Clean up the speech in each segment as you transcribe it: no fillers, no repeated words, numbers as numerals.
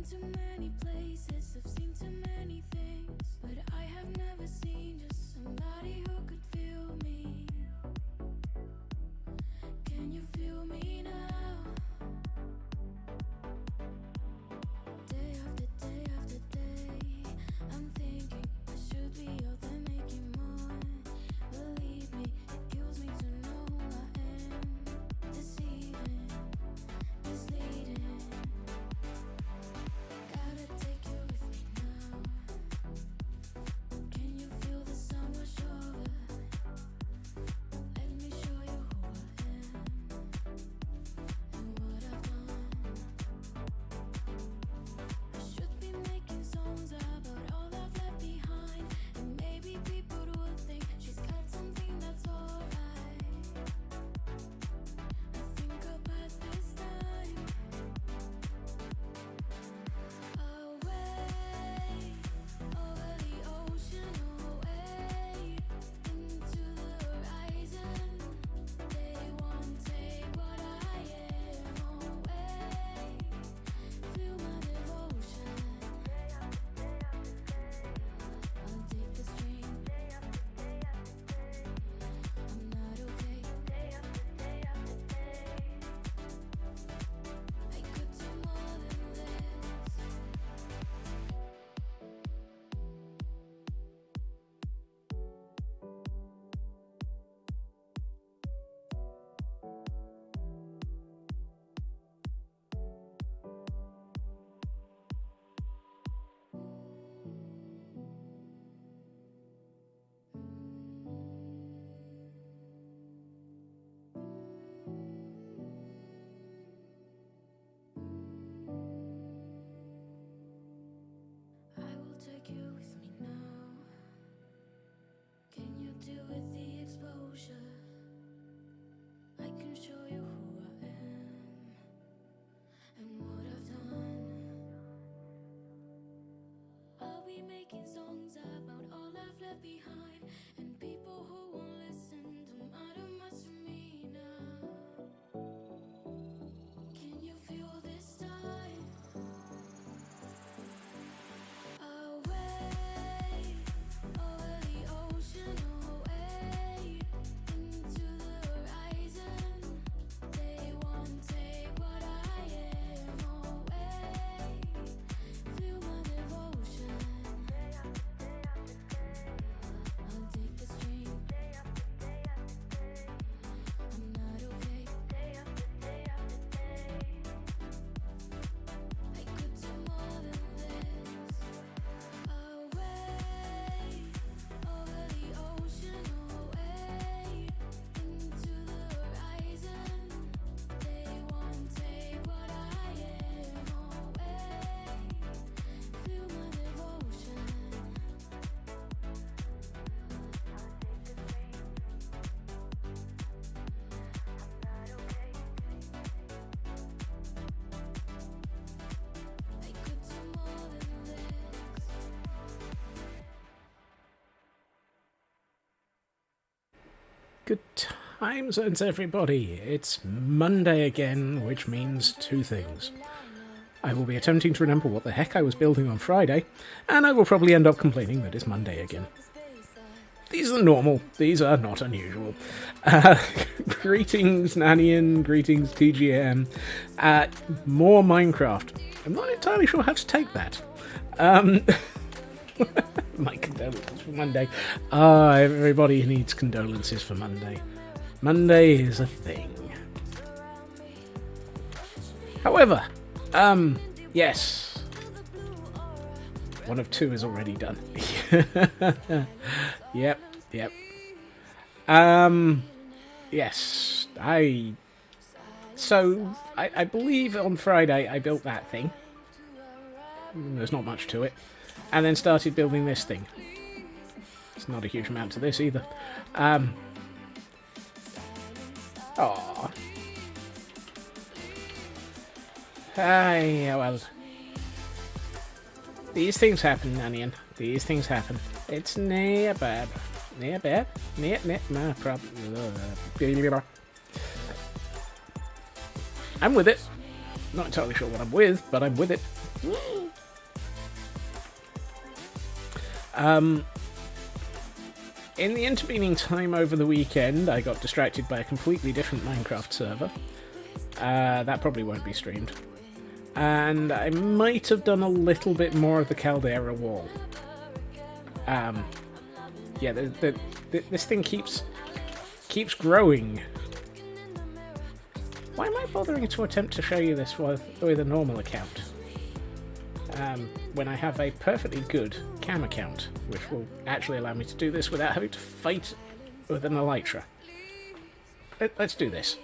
too many places, I've seen too many things, but I have never seen just somebody who could feel me. Can you feel me now? Day after day after day, I'm thinking I should be out there making more. Believe me, it kills me to know who I am. Deceiving, misleading. Gotta take you with me now. Can you feel the sun wash over? Let me show you who I am and what I've done. I should be making songs about all I've left behind, and maybe people would think she's got something that's alright. I think I'll pass this time away, over the ocean, away into the horizon. They won't take what I am away. Feel my devotion. I'll take the string. I'm not okay. I could do more than this. I will take you with me now. Can you deal with the exposure? I can show you who I am and what I've done. I'll be making songs about all I've left behind, and people who won't listen don't matter much to me now. Can you feel this time? Away, over the ocean, away into the horizon. They won't take what I am away. Feel my devotion. I'll take the string. I'm not okay. I could do more than this. Away, over the ocean, away into the horizon. They won't take what I am away. Feel my devotion. I could do more than this. Good time zones, everybody. It's Monday again, which means two things. I will be attempting to remember what the heck I was building on Friday, and I will probably end up complaining that it's Monday again. These are normal. These are not unusual. Greetings, Nanian. Greetings, TGM. More Minecraft. I'm not entirely sure how to take that. My condolences for Monday. Everybody needs condolences for Monday. Monday is a thing. However, yes. One of two is already done. Yep. Yes. I believe on Friday I built that thing. There's not much to it. And then started building this thing. It's not a huge amount to this either. Aww. Well. These things happen, Nanian. These things happen. It's near bad. Near bad? Near my problem. I'm with it. Not entirely sure what I'm with, but I'm with it. In the intervening time over the weekend, I got distracted by a completely different Minecraft server. That probably won't be streamed. And I might have done a little bit more of the Caldera wall. Yeah, this thing keeps growing. Why am I bothering to attempt to show you this with a normal account? When I have a perfectly good cam account, which will actually allow me to do this without having to fight with an elytra. Let's do this.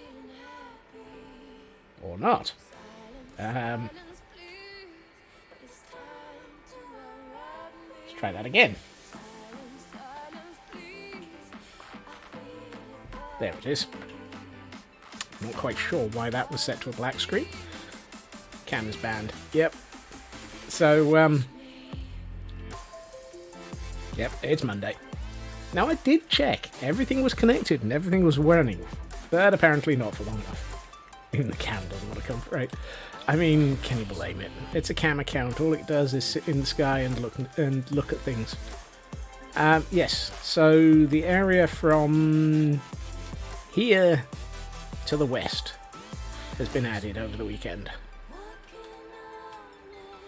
Or not. Let's try that again. There it is. Not quite sure why that was set to a black screen. Cam is banned. Yep. So, yep, it's Monday. Now, I did check. Everything was connected and everything was running. But apparently not for long enough. Even the cam doesn't want to come right. I mean, can you blame it? It's a cam account. All it does is sit in the sky and look at things. Yes, so the area from here to the west has been added over the weekend.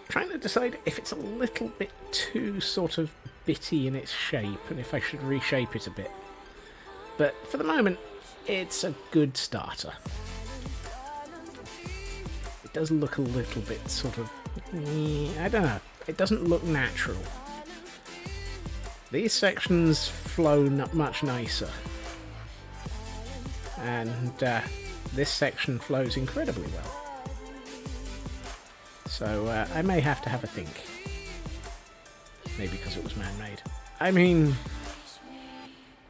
Trying to decide if it's a little bit too sort of bitty in its shape and if I should reshape it a bit. But for the moment, it's a good starter. It does look a little bit sort of... I don't know. It doesn't look natural. These sections flow much nicer. And this section flows incredibly well. So I may have to have a think. Maybe because it was man-made. I mean,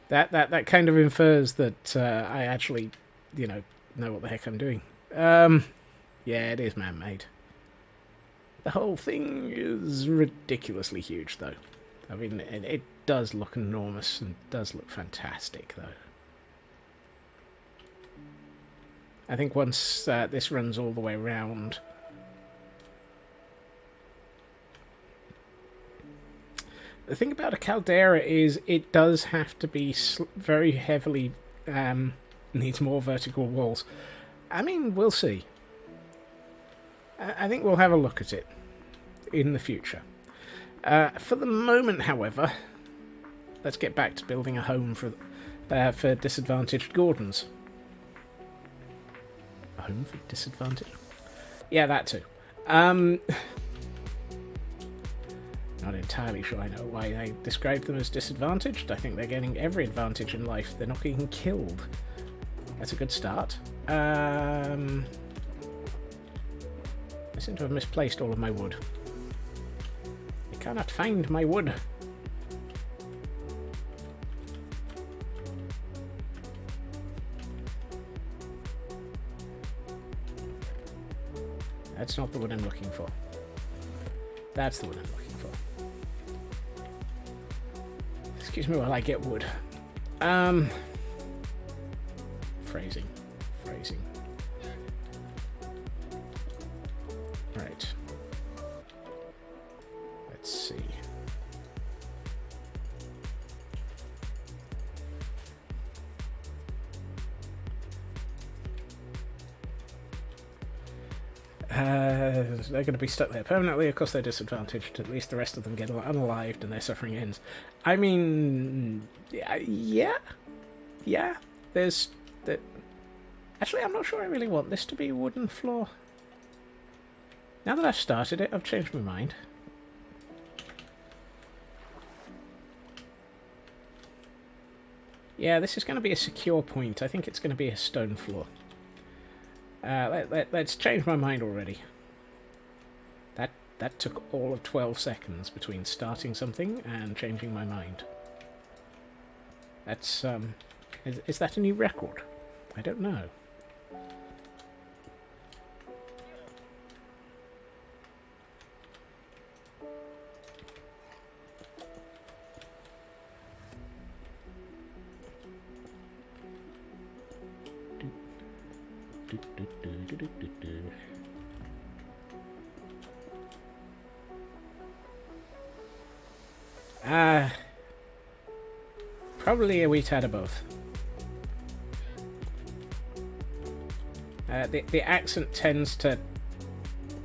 that kind of infers that I actually, know what the heck I'm doing. Yeah, it is man-made. The whole thing is ridiculously huge, though. I mean, it does look enormous and does look fantastic, though. I think once this runs all the way around... The thing about a caldera is it does have to be very heavily... needs more vertical walls. I mean, we'll see. I think we'll have a look at it in the future. For the moment, however, let's get back to building a home for disadvantaged Gordons. A home for disadvantaged? Yeah, that too. Not entirely sure I know why they describe them as disadvantaged. I think they're getting every advantage in life. They're not getting killed. That's a good start. I seem to have misplaced all of my wood. I cannot find my wood. That's not the wood I'm looking for. That's the wood I'm looking for. Excuse me while I get wood. Phrasing. Right. Let's see. They're going to be stuck there permanently. Of course, they're disadvantaged. At least the rest of them get unalived and their suffering ends. I mean, yeah. There's that. Actually, I'm not sure I really want this to be a wooden floor. Now that I've started it, I've changed my mind. Yeah, this is going to be a secure point. I think it's going to be a stone floor. Let's change my mind already. That took all of 12 seconds between starting something and changing my mind. That's, is that a new record? I don't know. Probably a wee tad of both. The accent tends to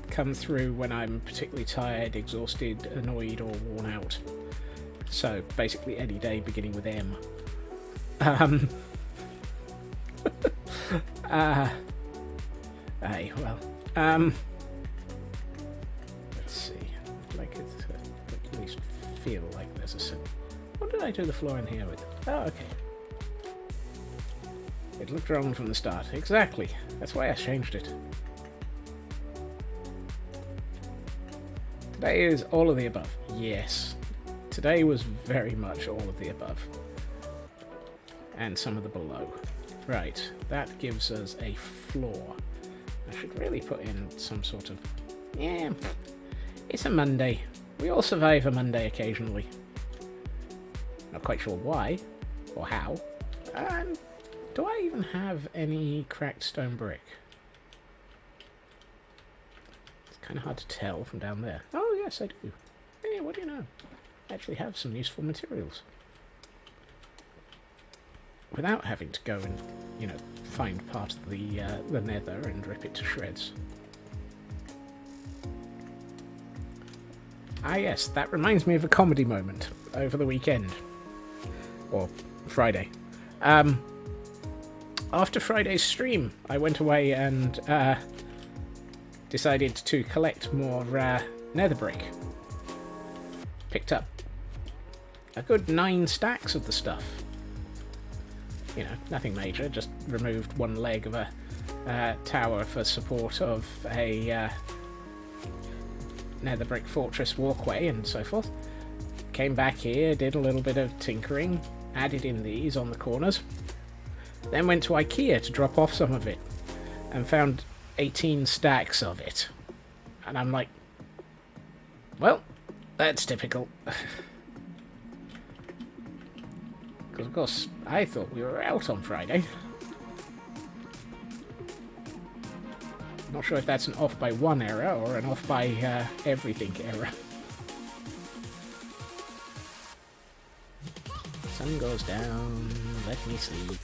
come through when I'm particularly tired, exhausted, annoyed, or worn out. So basically any day beginning with M. Hey, well, let's see. I'd like it to at least feel like there's a sim. What did I do the floor in here with? Oh, okay. It looked wrong from the start. Exactly. That's why I changed it. Today is all of the above. Yes. Today was very much all of the above. And some of the below. Right. That gives us a floor. I should really put in some sort of... Yeah. It's a Monday. We all survive a Monday occasionally. Not quite sure why. Or how. Do I even have any cracked stone brick? It's kind of hard to tell from down there. Oh, yes, I do. Yeah, what do you know? I actually have some useful materials. Without having to go and, you know, find part of the nether and rip it to shreds. Ah, yes, that reminds me of a comedy moment over the weekend. Or Friday. After Friday's stream, I went away and decided to collect more nether brick. Picked up a good 9 stacks of the stuff. You know, nothing major, just removed one leg of a tower for support of a nether brick fortress walkway and so forth. Came back here, did a little bit of tinkering, added in these on the corners. Then went to IKEA to drop off some of it and found 18 stacks of it. And I'm like, well, that's typical. Because, of course, I thought we were out on Friday. Not sure if that's an off by one error or an off by everything error. Sun goes down, let me sleep.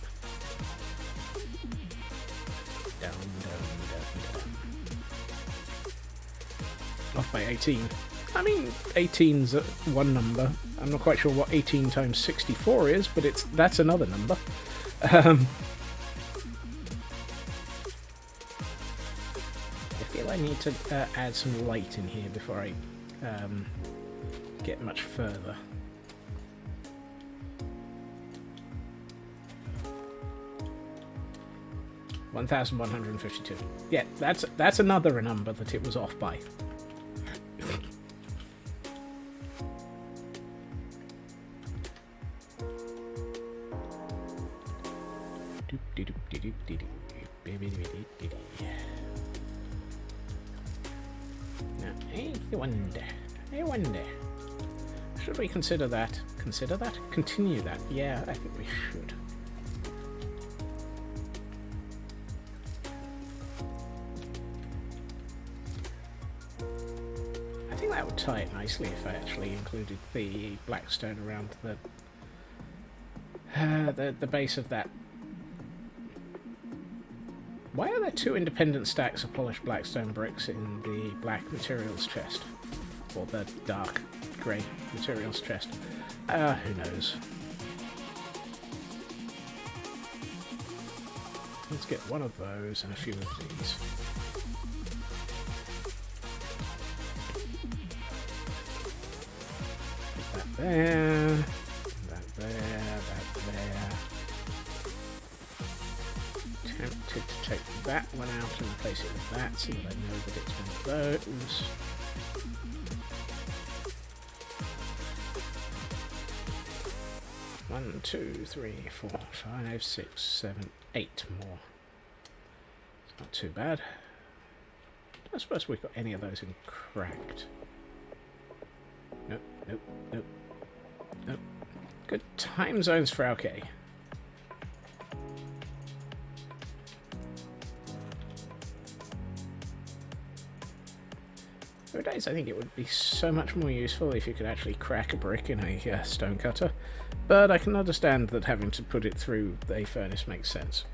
Down, down, down, down. Off by 18. I mean, 18's one number. I'm not quite sure what 18 times 64 is, but that's another number. I feel I need to add some light in here before I get much further. $1,152. Yeah, that's another number that it was off by. Now, I wonder. Should we consider that? Consider that? Continue that? Yeah, I think we should. I think that would tie it nicely if I actually included the blackstone around the base of that. Why are there 2 independent stacks of polished blackstone bricks in the black materials chest? Or the dark grey materials chest? Who knows? Let's get one of those and a few of these. Put that there, that there, that there. Tempted to take that one out and replace it with that so that I know that it's one of those. One, two, 3, 4, 5, 6, 7, 8 more. It's not too bad. I don't suppose we've got any of those in cracked. Nope, nope, nope, nope. Good time zones for okay. Nowadays I think it would be so much more useful if you could actually crack a brick in a stone cutter, but I can understand that having to put it through a furnace makes sense.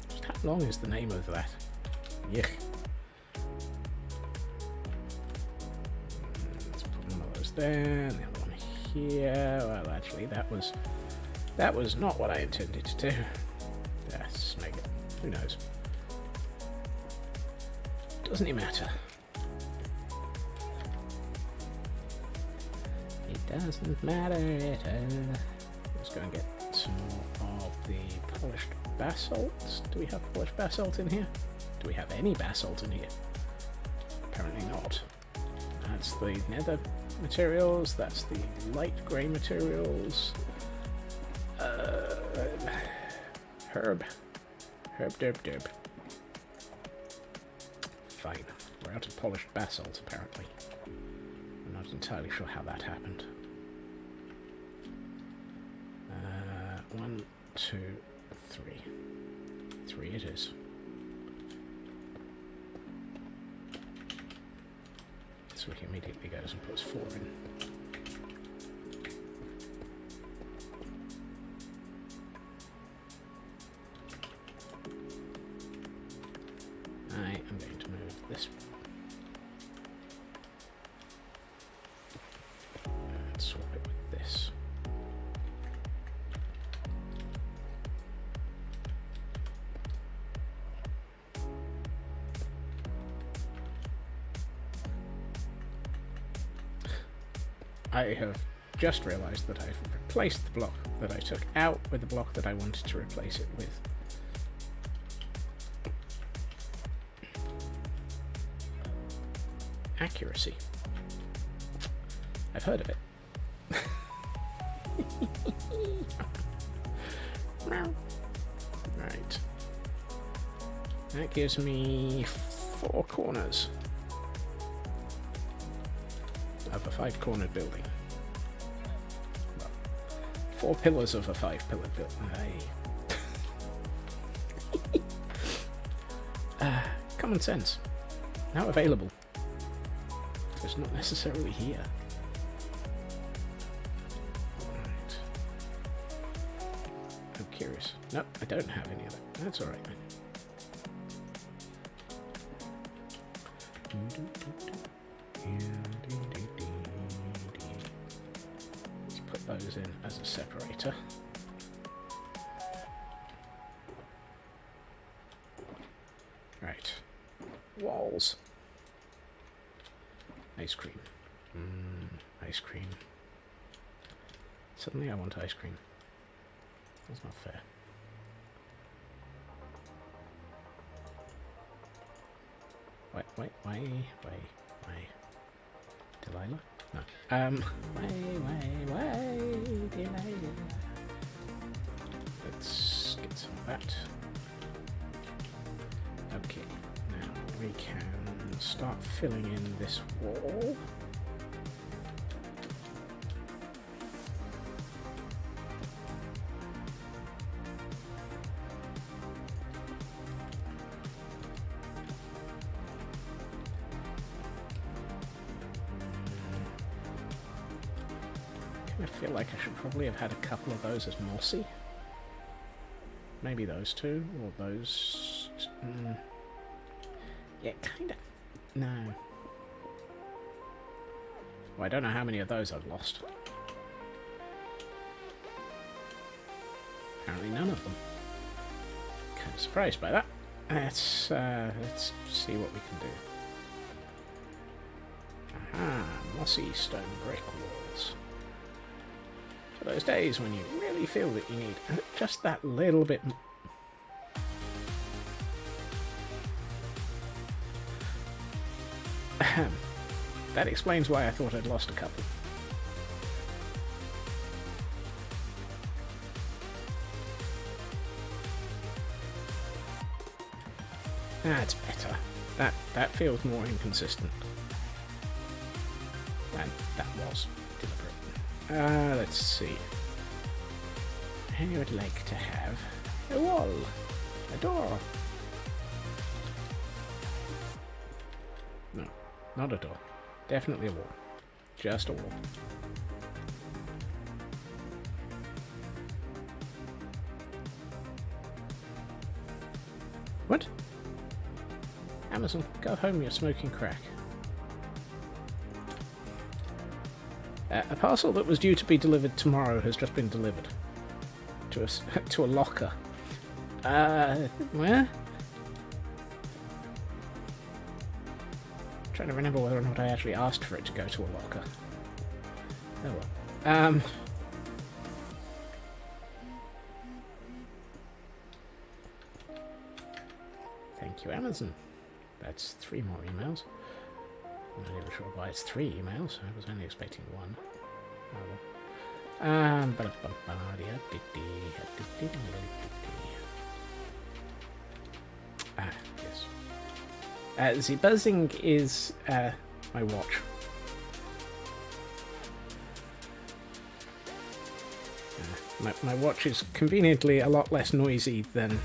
Just how long is the name of that? Yuck. Let's put one of those there, and the other one here. Well, actually, that was not what I intended to do. Yes, make it. Who knows? Doesn't it matter? It doesn't matter at all. Let's go and get some more of the polished basalt. Do we have polished basalt in here? Do we have any basalt in here? Apparently not. That's the nether materials, that's the light grey materials. Herb derb. Fine. We're out of polished basalt, apparently. I'm not entirely sure how that happened. 1, 2, 3. 3 it is. So he immediately goes and puts 4 in. I am going to move this and swap it with this. I have just realised that I've replaced the block that I took out with the block that I wanted to replace it with. Accuracy. I've heard of it. Right. That gives me 4 corners of a 5-cornered building. Well, 4 pillars of a 5-pillared building. Common sense. Now available. It's not necessarily here. Right. I'm curious. Nope, I don't have any of it. That's alright then. Let's put those in as a separator. Right. Walls. Ice cream. Ice cream. Suddenly I want ice cream. That's not fair. Why? Delilah? No. Why, Delilah? Let's get some of that. Okay, now we can start filling in this wall. I feel like I should probably have had a couple of those as mossy. Maybe those two, or those... Yeah, kind of. No. Well, I don't know how many of those I've lost. Apparently none of them. Kind of surprised by that. Let's see what we can do. Aha, mossy stone brick walls. For those days when you really feel that you need just that little bit more. That explains why I thought I'd lost a couple. That's better. That feels more inconsistent than that was deliberate. Let's see. I would like to have a wall, a door. No, not a door. Definitely a wall. Just a wall. What? Amazon, go home, you're smoking crack. A parcel that was due to be delivered tomorrow has just been delivered. To a locker. Where? Trying to remember whether or not I actually asked for it to go to a locker. Oh well. Thank you, Amazon. That's 3 more emails. I'm not even sure why it's 3 emails. I was only expecting 1. Oh well. Yes. The buzzing is my watch. My watch is conveniently a lot less noisy than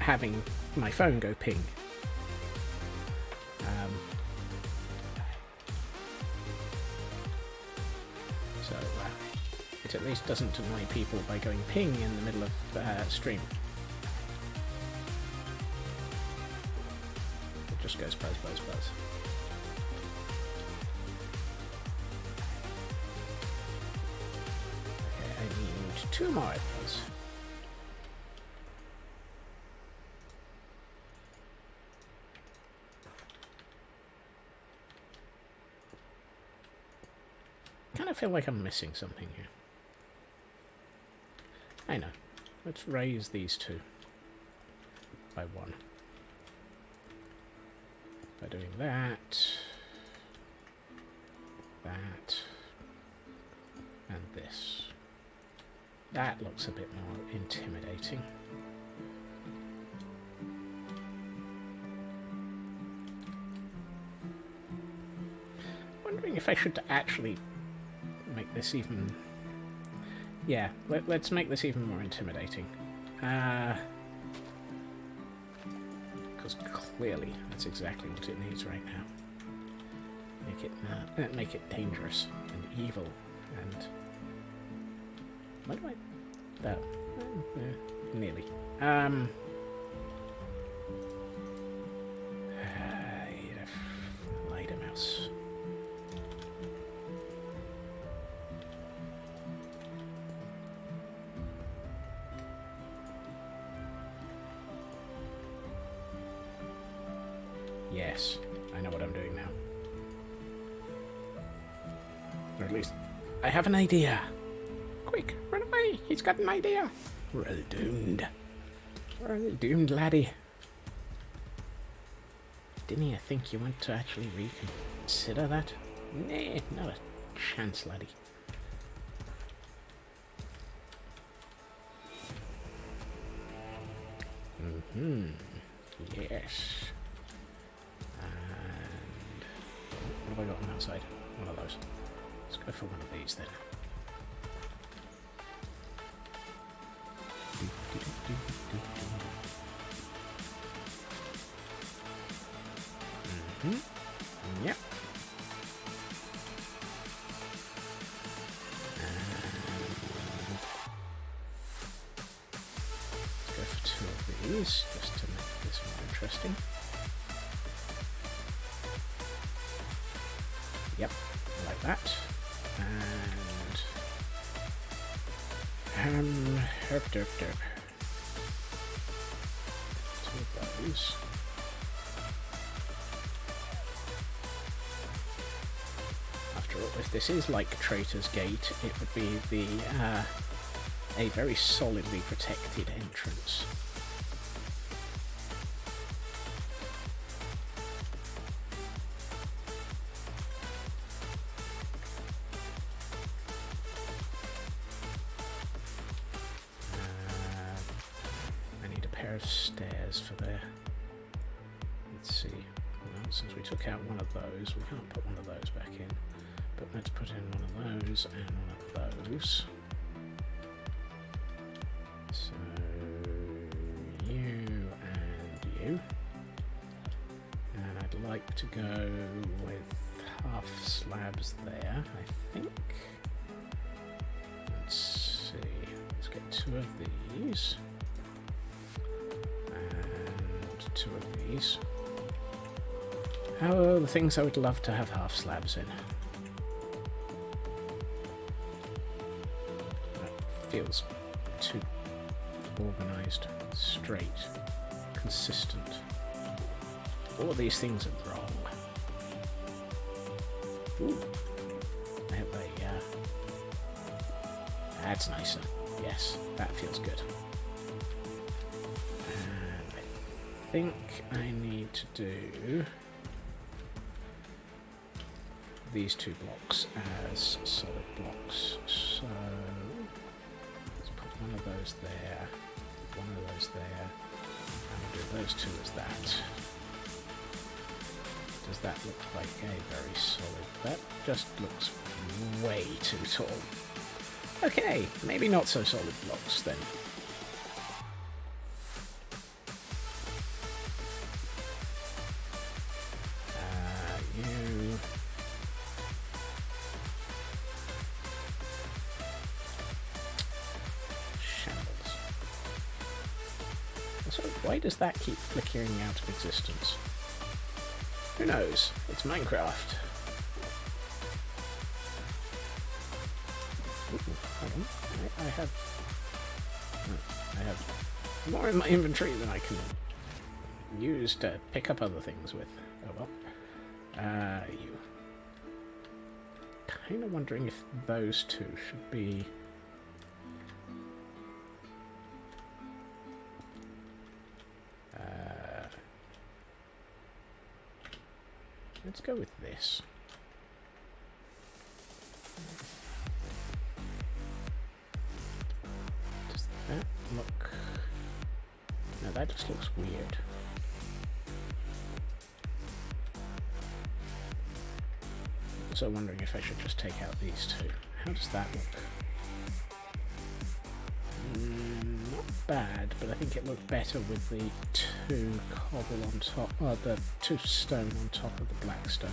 having my phone go ping. So it at least doesn't annoy people by going ping in the middle of stream. It just goes buzz, buzz, buzz. Okay, I need 2 more apples. I feel like I'm missing something here. I know. Let's raise these 2 by 1. By doing that, and this. That looks a bit more intimidating. Wondering if I should actually make this even... Yeah, let's make this even more intimidating. Because clearly that's exactly what it needs right now. Make it dangerous and evil and... What do I... That... nearly. Light a mouse. Yes, I know what I'm doing now. Or at least, I have an idea. Quick, run away! He's got an idea! Well doomed. Well doomed, laddie. Didn't you think you want to actually reconsider that? Nah, not a chance, laddie. Yes. And what have I got on that side? One of those. Let's go for one of these then. Yep. Let's go for 2 of these, just to make this more interesting. Yep, like that. And herp derp derp. 2 of those. After all, if this is like Traitor's Gate, it would be a very solidly protected entrance. I need a pair of stairs for there. Let's since we took out one of those, we can't put one of those back in. But let's put in one of those and one of those. So you and you. And I'd like to go with half slabs there, I think. Let's see. Let's get 2 of these. And 2 of these. How are the things I would love to have half slabs in? That feels too organised, straight, consistent. All of these things are wrong. Ooh. I have a... that's nicer. Yes, that feels good. And I think I need to do these 2 blocks as solid blocks. So let's put one of those there, one of those there, and we'll do those 2 as that. Does that look like a very solid? That just looks way too tall. Okay, maybe not so solid blocks then. You. Shambles. So why does that keep flickering out of existence? Who knows? It's Minecraft. Ooh, hold on. I have more in my inventory than I can use to pick up other things with. Oh well. You. Kind of wondering if those 2 should be. Let's go with this. Does that look... No, that just looks weird. Also wondering if I should just take out these 2. How does that look? Not bad, but I think it looked better with the 2 cobble on top, or the 2 stone on top of the black stone.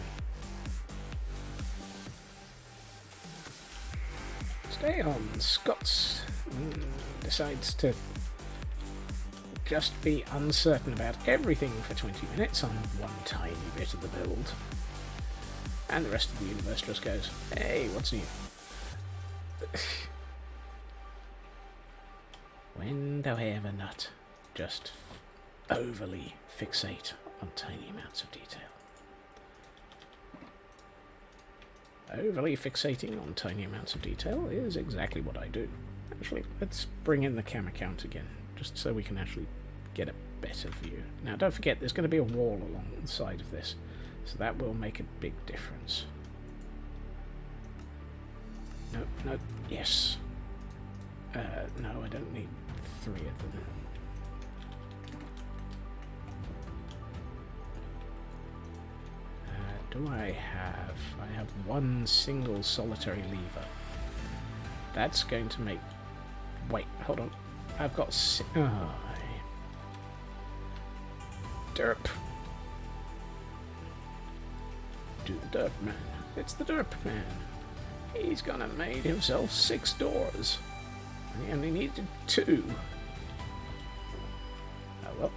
Stay on. Scott's decides to just be uncertain about everything for 20 minutes on one tiny bit of the build. And the rest of the universe just goes, hey, what's new? When do I ever not just overly fixate on tiny amounts of detail? Overly fixating on tiny amounts of detail is exactly what I do. Actually, let's bring in the camera count again, just so we can actually get a better view. Now, don't forget, there's going to be a wall along the side of this, so that will make a big difference. No, yes. No, I don't need 3 of them. Do I have... I have 1 single solitary lever. That's going to make... Wait, hold on. I've got... Derp. Do the derp man. It's the derp man. He's gonna made himself 6 doors. He only needed 2. Oh well.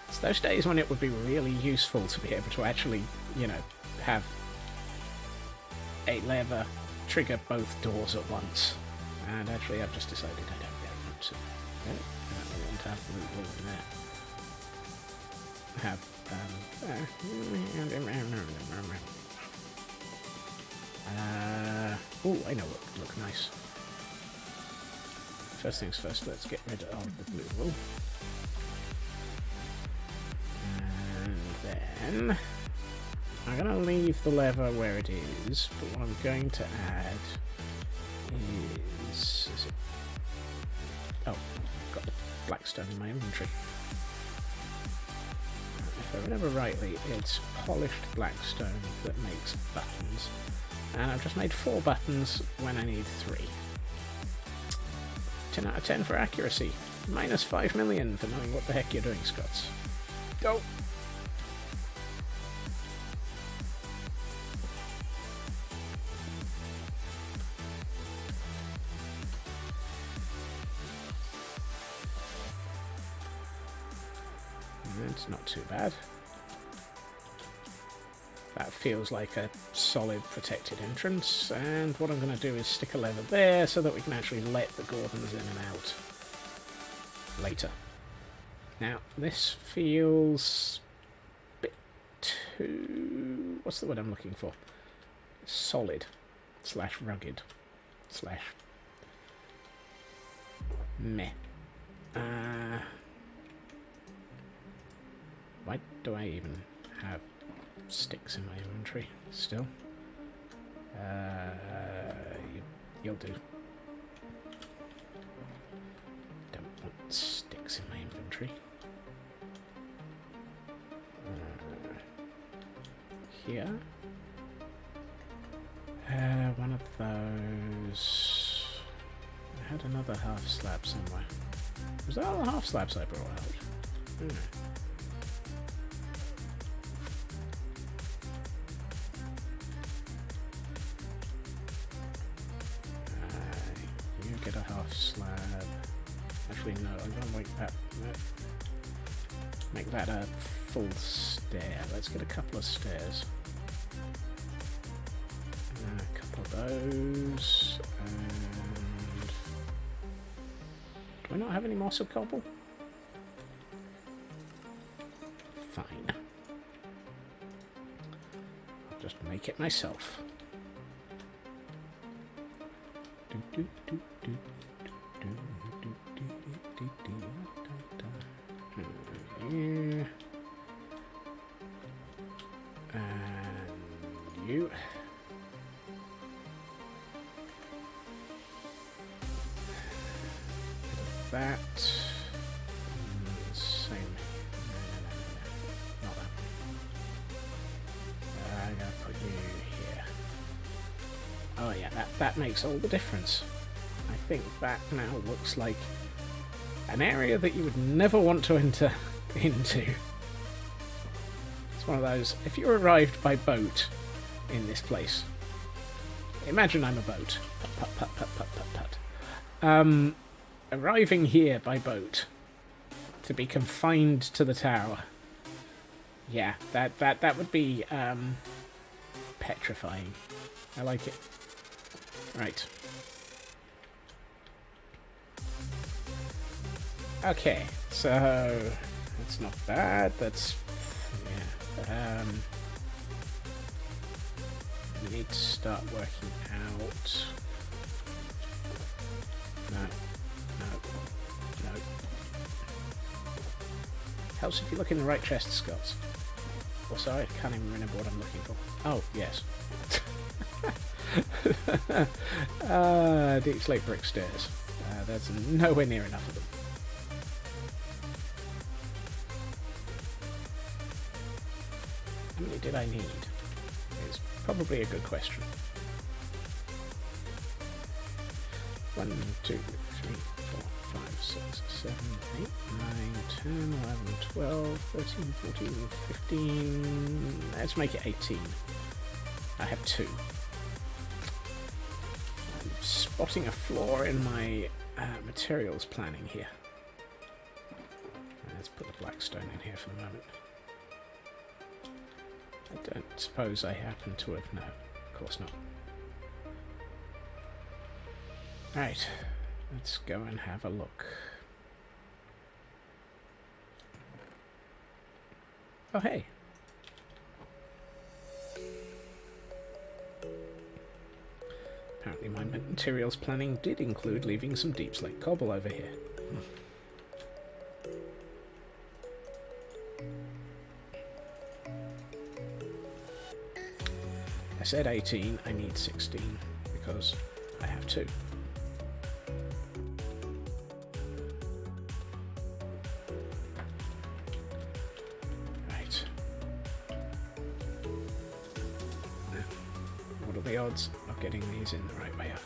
It's those days when it would be really useful to be able to actually, you know, have a lever trigger both doors at once. And actually I've just decided I don't really want to. I don't really want to have the root wall in there. Have, oh, I know what would look nice. First things first, let's get rid of the blue wool. Then I'm going to leave the lever where it is, but what I'm going to add is it... Oh, I've got blackstone in my inventory. If I remember rightly, it's polished blackstone that makes buttons. And I've just made 4 buttons when I need 3. 10 out of 10 for accuracy. Minus 5 million for knowing what the heck you're doing, Scots. Go! It's not too bad. That feels like a solid protected entrance, and what I'm going to do is stick a lever there so that we can actually let the Gordons in and out later. Now, this feels a bit too... what's the word I'm looking for? Solid / rugged / meh. Why do I even have sticks in my inventory still? You'll do. Don't want sticks in my inventory. Here. One of those. I had another half slab somewhere. Was that all the half slabs I brought out? You get a half slab. Actually, no, I'm going to make that a full stair. Let's get a couple of stairs. A couple of those. And do I not have any moss or cobble? Fine. I'll just make it myself. Yeah. And you. Bit of that. Same. No. Not that. I'm gonna put you here. Oh yeah, that makes all the difference. I think that now looks like an area that you would never want to enter into. It's one of those, if you arrived by boat in this place, imagine I'm a boat. Put, put, put, put, put, put, put. Arriving here by boat to be confined to the tower. Yeah, that would be petrifying. I like it. Right. Okay, so that's not bad. That's yeah. We need to start working out. No. Helps if you look in the right chest, Scots. Oh, sorry, I can't even remember what I'm looking for. Oh, yes. Deep slate brick stairs. There's nowhere near enough of them. How many did I need? It's probably a good question. 1, 2, 3, 4, 5, 6, 7, 8, 9, 10, 11, 12, 13, 14, 15... Let's make it 18. I have 2. I'm spotting a flaw in my materials planning here. Let's put the blackstone in here for the moment. I don't suppose I happen to have... No, of course not. Right, let's go and have a look. Oh, hey. Apparently my materials planning did include leaving some deep slate cobble over here. I said 18, I need 16, because I have 2. Right. Now, what are the odds of getting these in the right way up?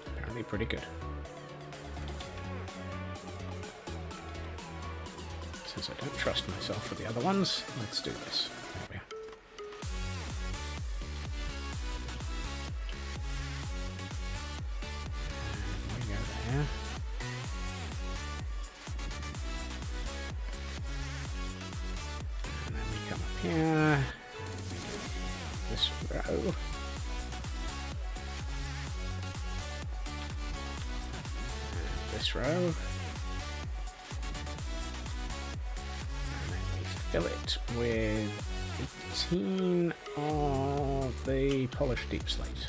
Apparently pretty good. Since I don't trust myself for the other ones, let's do this. There we are. And we go there. And then we come up here. This row. And this row. Fill it with 18 of the polished deep slate.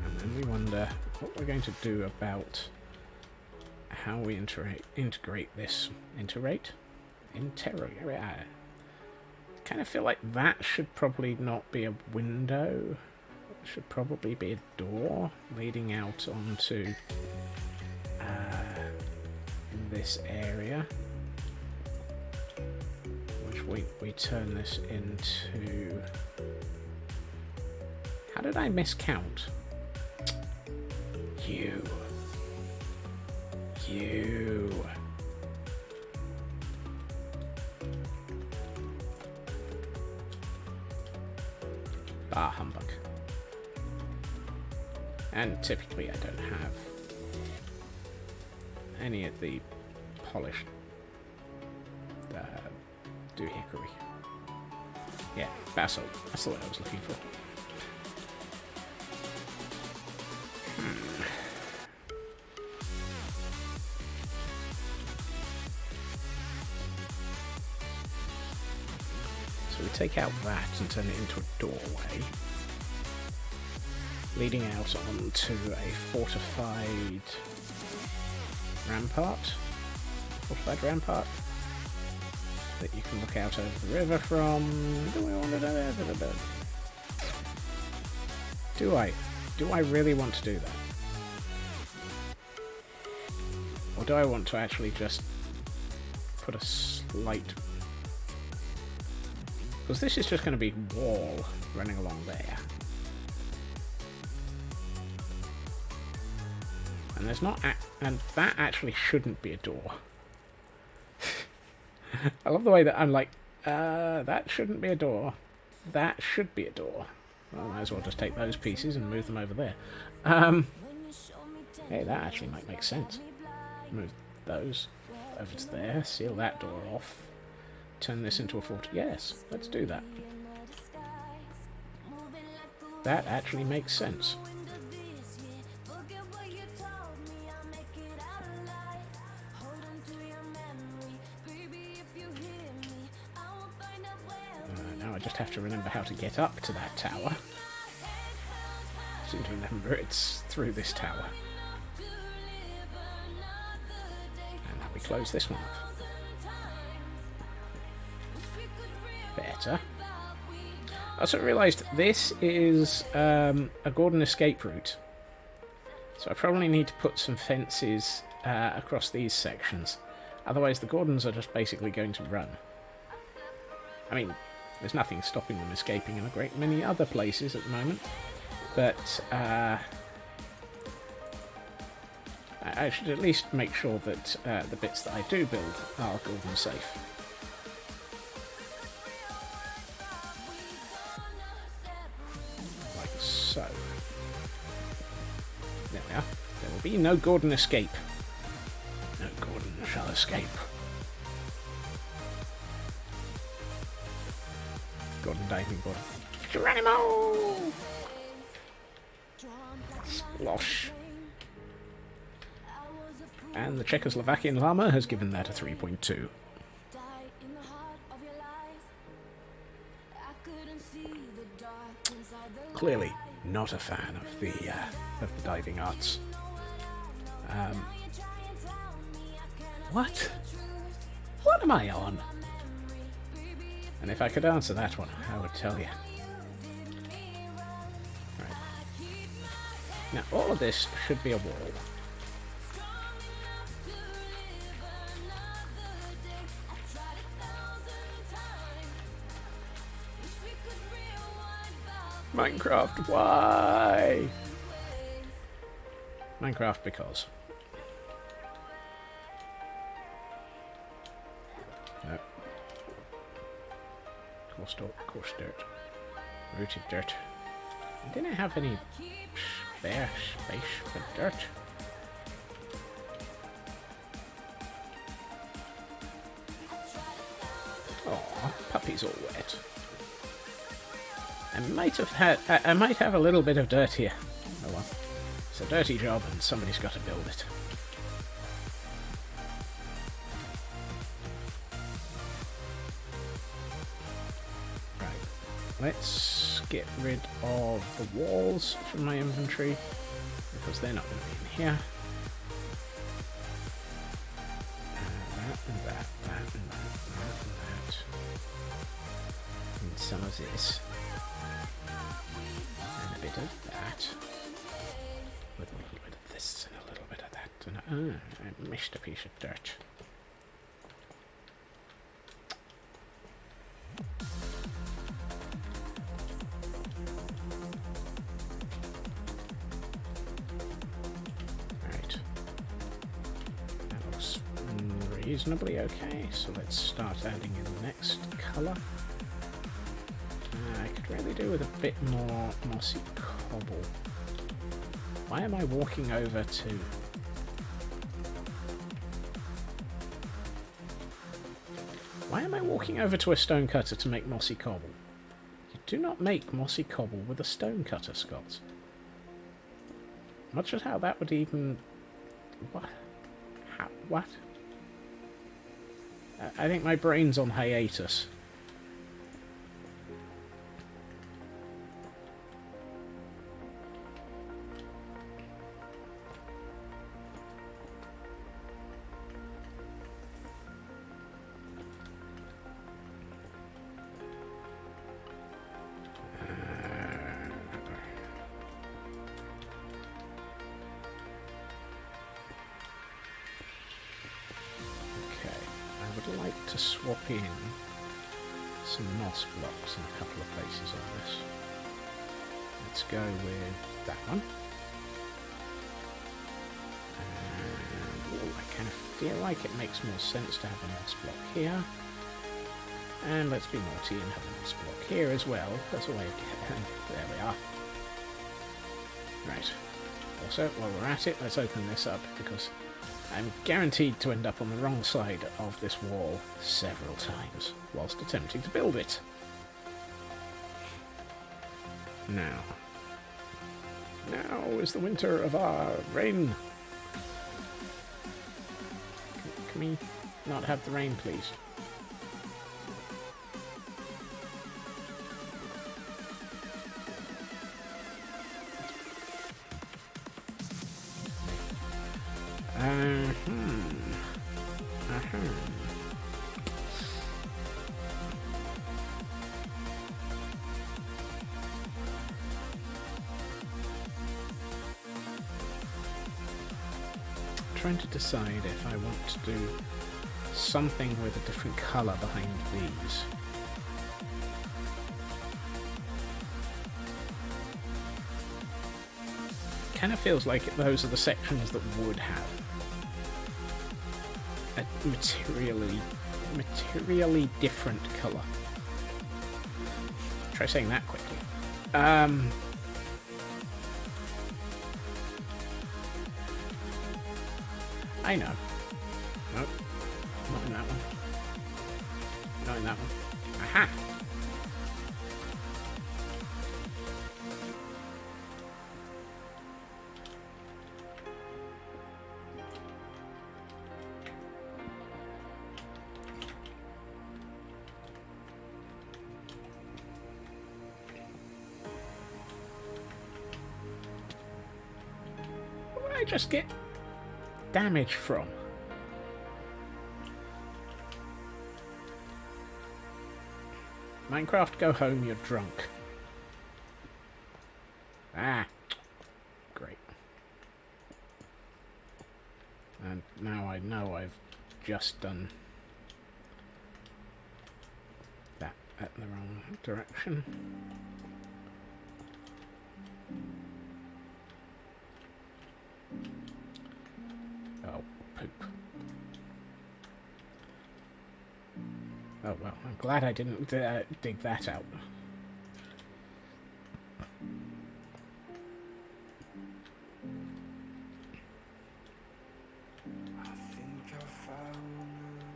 And then we wonder what we're going to do about how we integrate this. Interrate? Kind of feel like that should probably not be a window. Should probably be a door leading out onto this area, which we turn this into. How did I miscount? You. Ah, humbug. And typically I don't have any of the polished doohickory. Yeah, basalt. That's the word I was looking for. So we take out that and turn it into a doorway, leading out onto a fortified rampart that you can look out over the river from. Do I really want to do that? Or do I want to actually just put a slight... Because this is just going to be wall running along there. And there's not... and that actually shouldn't be a door. I love the way that I'm like, that shouldn't be a door. That should be a door. Well, I might as well just take those pieces and move them over there. Hey, that actually might make sense. Move those over to there, seal that door off, turn this into a fort. Yes, let's do that. That actually makes sense. Now I just have to remember how to get up to that tower. I seem to remember it's through this tower. And now we close this one up. Better. I also realised this is a Gordon escape route. So I probably need to put some fences across these sections. Otherwise the Gordons are just basically going to run. I mean, there's nothing stopping them escaping in a great many other places at the moment. But I should at least make sure that the bits that I do build are Gordon safe. Like so. There we are. There will be no Gordon escape. No Gordon shall escape. Gordon diving board. Geronimo! Splosh. And the Czechoslovakian llama has given Clearly not a fan of the diving arts. What? What am I on? And if I could answer that one, I would tell you. Right. Now, all of this should be a wall. Minecraft, why? Minecraft because. No. Coarse dirt. Rooted dirt. Didn't I have any spare space for dirt? Aw, puppy's all wet. I might have a little bit of dirt here. Oh well. It's a dirty job and somebody's got to build it. Right. Let's get rid of the walls from my inventory because they're not going to be in here. That and that, that and that, that and that. And some of this. A bit of that, with a little bit of this and a little bit of that, and I missed a piece of dirt. Right, that looks reasonably okay, so let's start adding in the next colour. I could really do with a bit more mossy cobble. Why am I walking over to... Why am I walking over to a stone cutter to make mossy cobble? You do not make mossy cobble with a stone cutter, Scott. Not sure how that would even... What? How? What? I think my brain's on hiatus. To swap in some moss blocks in a couple of places on this. Let's go with that one. And I kind of feel like it makes more sense to have a moss block here. And let's be naughty and have a moss block here as well. That's a way of getting... There we are. Right. Also, while we're at it, let's open this up because I'm guaranteed to end up on the wrong side of this wall several times whilst attempting to build it. Now is the winter of our rain. Can we not have the rain, please? Trying to decide if I want to do something with a different colour behind these. Kind of feels like those are the sections that would have a materially different colour. Try saying that quickly. I know. Nope. Not in that one. Not in that one. Aha! I just get damage from? Minecraft, go home, you're drunk. Ah, great. And now I know I've just done that at the wrong direction. Oh, poop. Oh well, I'm glad I didn't dig that out.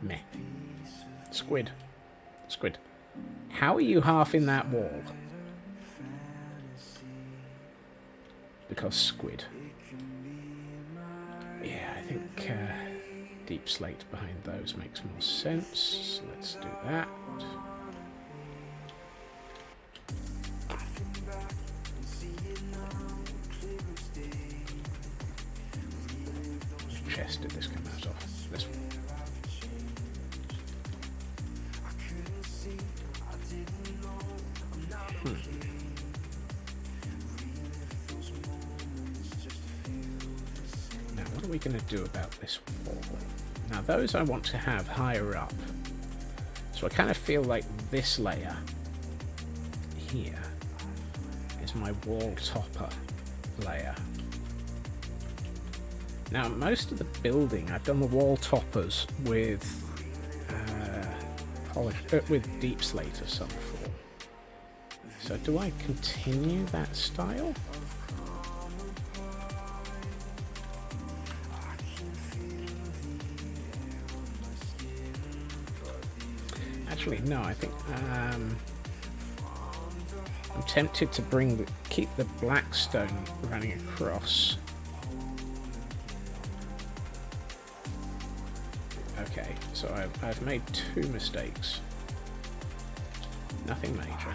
Meh. Squid. Squid. How are you half in that wall? Because squid. Yeah, I think deep slate behind those makes more sense. Let's do that. Which chest did this come out of? This one. Now, what are we going to do about this wall? Now, those I want to have higher up. So I kind of feel like this layer here is my wall topper layer. Now, most of the building, I've done the wall toppers with with deep slate of some form. So do I continue that style? Actually, no. I think I'm tempted to keep the black stone running across. Okay, so I've made two mistakes. Nothing major.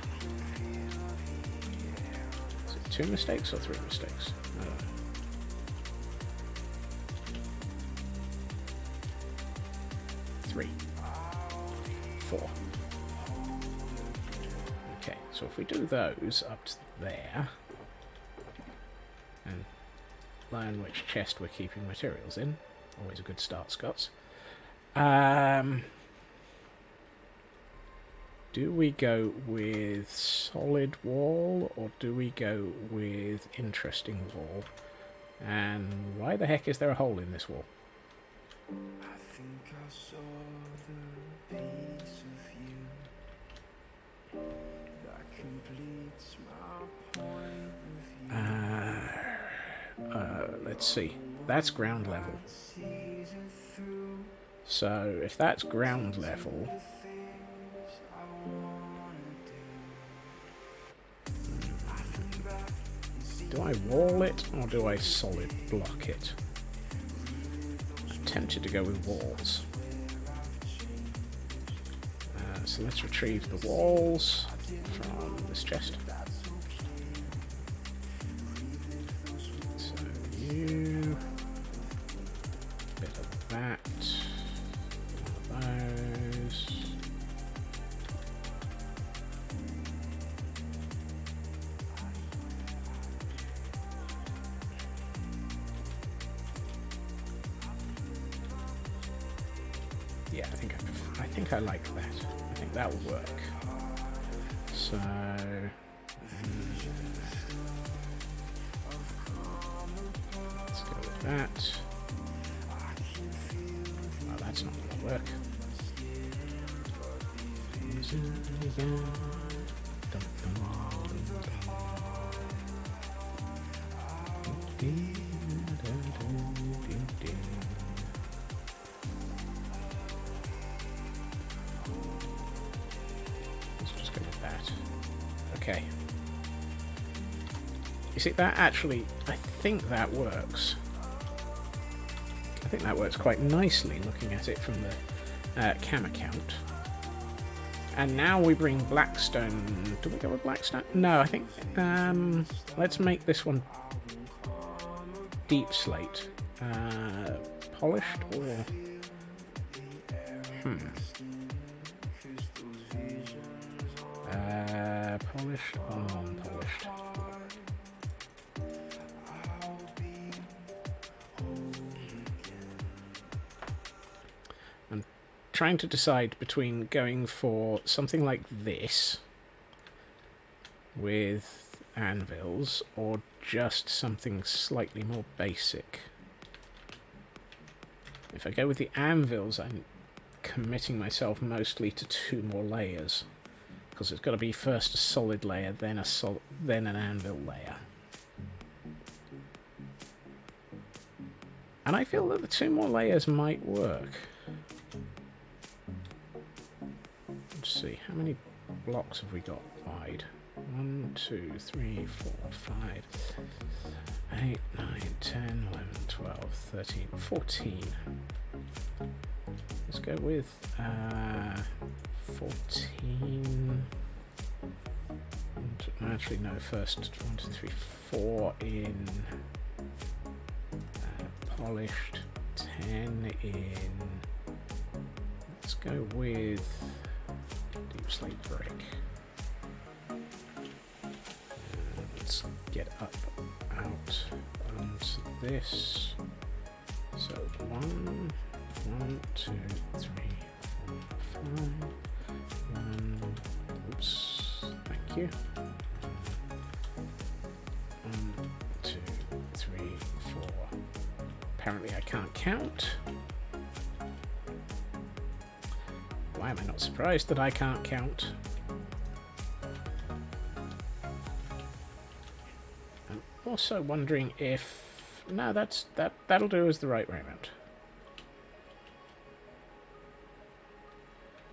Is it two mistakes or three mistakes? I don't know. Three. Four. Okay, so if we do those up to there, and learn which chest we're keeping materials in, always a good start, Scots. Do we go with solid wall or do we go with interesting wall? And why the heck is there a hole in this wall? I think I saw the piece of you that completes my point of view. Let's see. That's ground level. So if that's ground level, do I wall it or do I solid block it? I'm tempted to go with walls. So let's retrieve the walls from this chest. So you, bit of that, one of those. Yeah, I think I like that. I think that will work. So let's go with that. Oh, that's not going to work. Let's just go with that. Okay. You see, that actually, I think that works. I think that works quite nicely looking at it from the cam account. And now we bring Blackstone. Do we go with Blackstone? No, I think let's make this one deep slate. Polished or... polished or non-polished? I'm trying to decide between going for something like this with anvils or just something slightly more basic. If I go with the anvils, I'm committing myself mostly to 2 more layers, because it's got to be first a solid layer, then then an anvil layer. And I feel that the 2 more layers might work. Let's see, how many blocks have we got wide? 1, 2, 3, 4, 5, 8, 9, 10, 11, 12, 13, 14. Let's go with 14. Actually, no, first 1, 2, 3, 4 in polished, 10 in. Let's go with deep slate brick. Let's get up out onto this. So 1, 2, 3, 4, 5. 1. Oops. Thank you. 1, 2, 3, 4. Apparently I can't count. Why am I not surprised that I can't count? I'm also wondering if... No, that'll do as the right way around.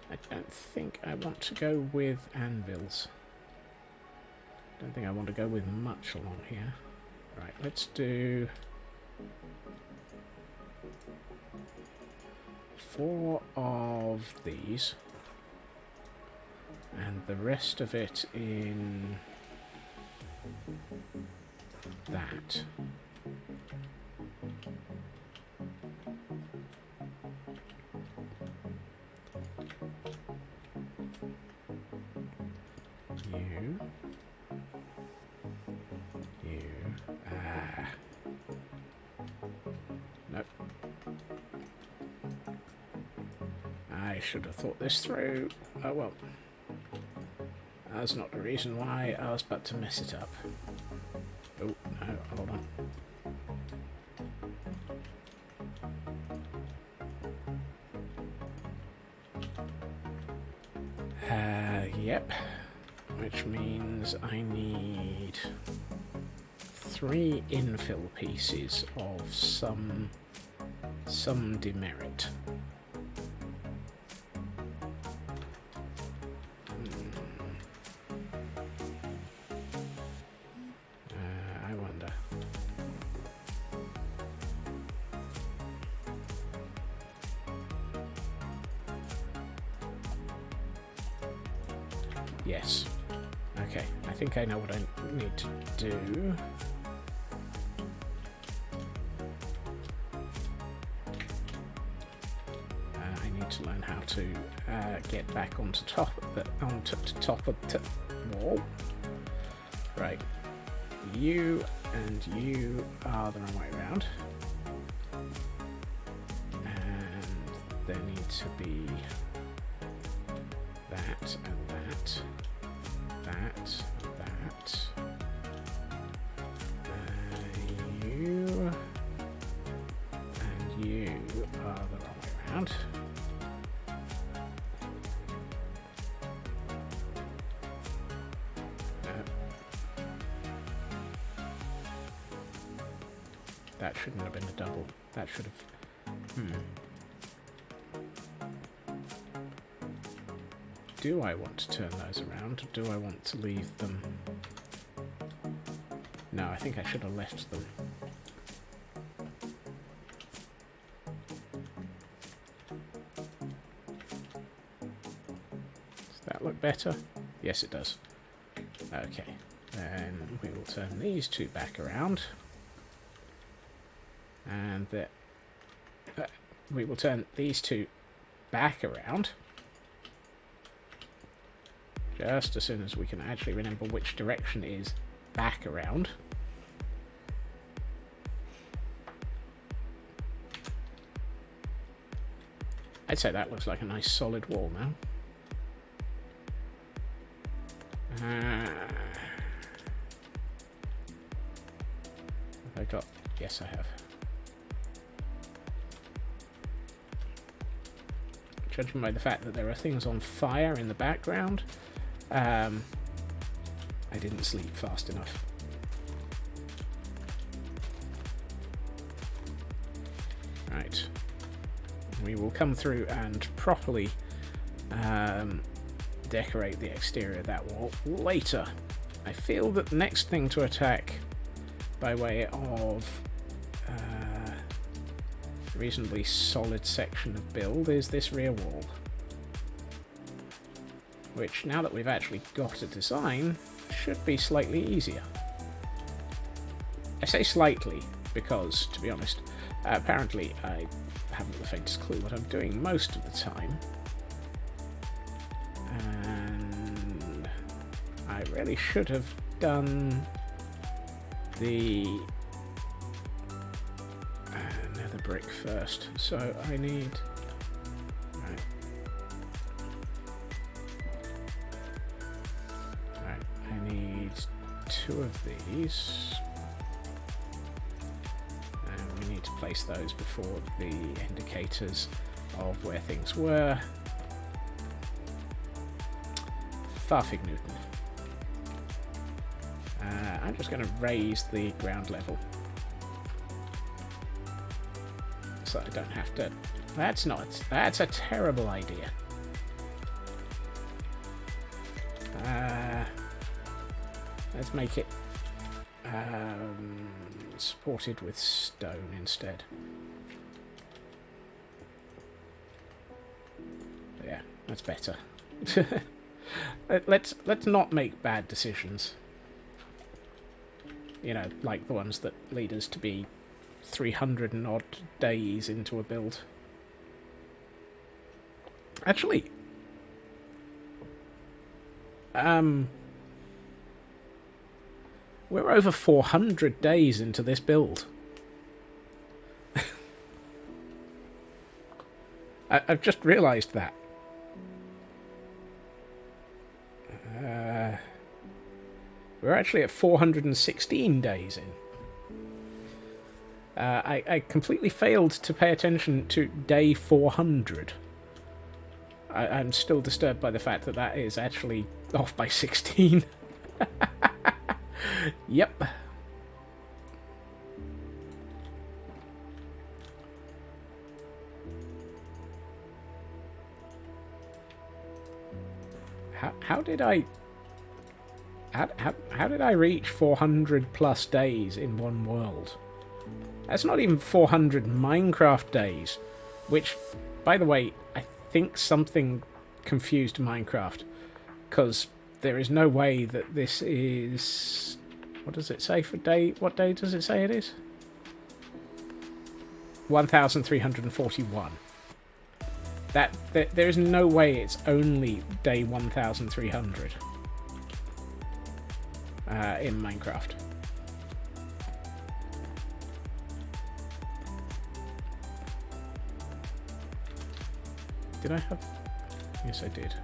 I don't think I want to go with anvils. Don't think I want to go with much along here. Right, let's do 4 of these, and the rest of it in that. Nope. I should have thought this through. Oh well. That's not the reason why I was about to mess it up. Oh, no, hold on. Yep. Which means I need 3 infill pieces of some demerit. I wonder. Yes. Okay, I think I know what I need to do. I need to learn how to get back onto top of the wall. Right. You and you are the wrong way around. And there needs to be that and that. That. You and you are the wrong way around. That shouldn't have been a double. That should have... Do I want to turn those around, or do I want to leave them? No, I think I should have left them. Does that look better? Yes, it does. Okay, then we will turn these 2 back around. And that we will turn these two back around. Just as soon as we can actually remember which direction is back around. I'd say that looks like a nice solid wall now. Have I got... Yes, I have. Judging by the fact that there are things on fire in the background, I didn't sleep fast enough. Right. We will come through and properly decorate the exterior of that wall later. I feel that the next thing to attack by way of a reasonably solid section of build is this rear wall, which, now that we've actually got a design, should be slightly easier. I say slightly because, to be honest, apparently I haven't the faintest clue what I'm doing most of the time, and I really should have done the nether brick first, so I need... Right, I need 2 of these. We need to place those before the indicators of where things were. Farfig Newton. I'm just going to raise the ground level so I don't have to... That's a terrible idea. Let's make it supported with stone instead. Yeah, that's better. Let's not make bad decisions. You know, like the ones that lead us to be 300 and odd days into a build. Actually, we're over 400 days into this build. I've just realised that. We're actually at 416 days in. I completely failed to pay attention to day 400. I'm still disturbed by the fact that that is actually off by 16. Yep. How did I... How did I reach 400 plus days in one world? That's not even 400 Minecraft days, which, by the way, I think something confused Minecraft, because there is no way that this is... What does it say for day? What day does it say it is? 1341. There is no way it's only day 1300 in Minecraft. Did I have... Yes, I did.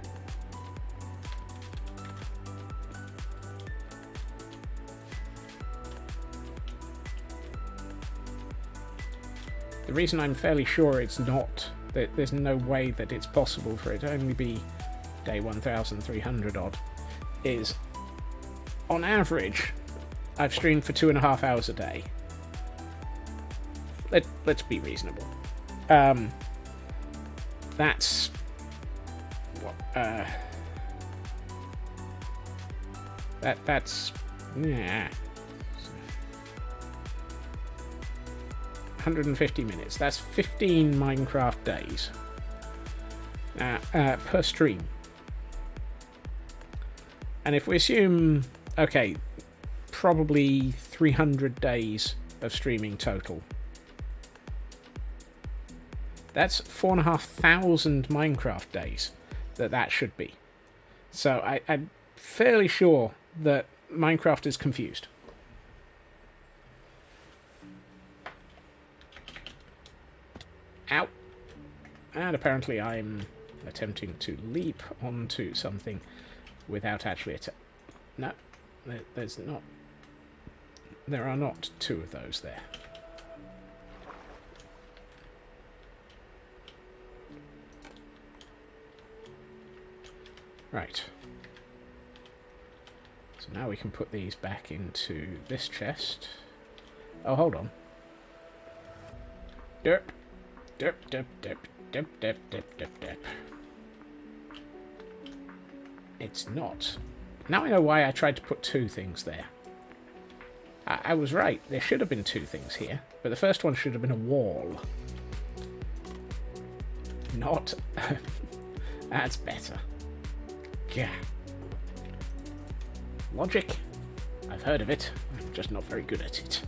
The reason I'm fairly sure it's not, that there's no way that it's possible for it to only be day 1300 odd, is on average I've streamed for 2.5 hours a day. Let's be reasonable. That's what that's yeah, 150 minutes. That's 15 Minecraft days per stream. And if we assume, okay, probably 300 days of streaming total, That's 4,500 Minecraft days that should be. So I'm fairly sure that Minecraft is confused. Ow. And apparently I'm attempting to leap onto something without actually No, there's not. There are not two of those there. Right. So now we can put these back into this chest. Oh, hold on. Derp. Derp, derp, derp, derp, derp, derp, derp, derp. It's not. Now I know why I tried to put two things there. I was right. There should have been two things here. But the first one should have been a wall. Not... That's better. Yeah. Logic. I've heard of it. I'm just not very good at it.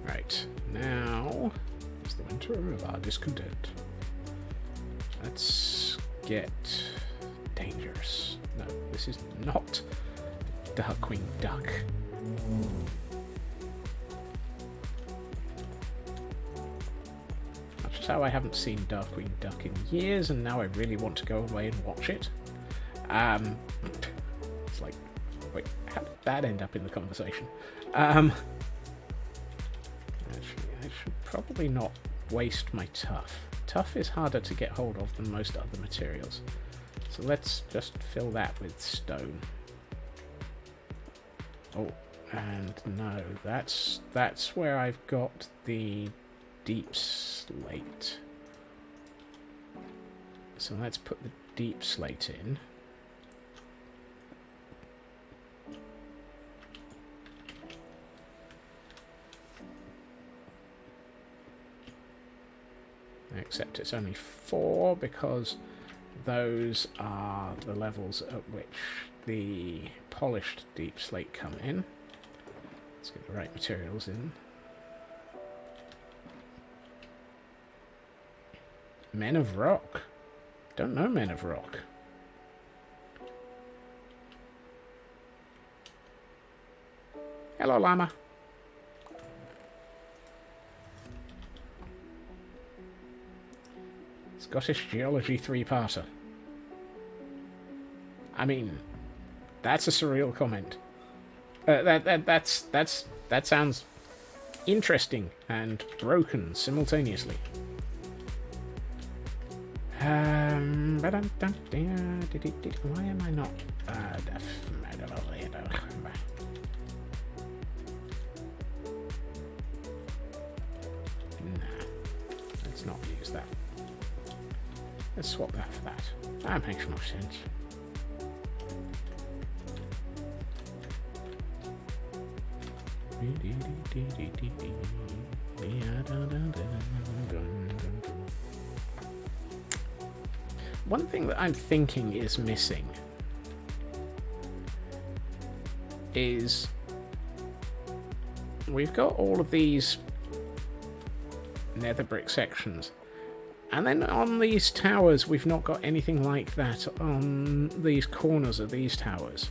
Right. Now is the winter of our discontent. Let's get dangerous. No, this is not Darkwing Duck. Much as how I haven't seen Darkwing Duck in years, and now I really want to go away and watch it. It's like, wait, how did that end up in the conversation? Actually, I should probably not waste my tough. Tough is harder to get hold of than most other materials. So let's just fill that with stone. Oh, and no, that's where I've got the deep slate. So let's put the deep slate in. Except it's only 4 because those are the levels at which the polished deep slate come in. Let's get the right materials in. Men of Rock. Don't know Men of Rock. Hello, llama. Scottish Geology 3-parter. I mean, that's a surreal comment. That sounds interesting and broken simultaneously. Why am I not? Nah, let's not use that. Let's swap that for that. That makes more sense. One thing that I'm thinking is missing is we've got all of these nether brick sections, and then on these towers we've not got anything like that on these corners of these towers,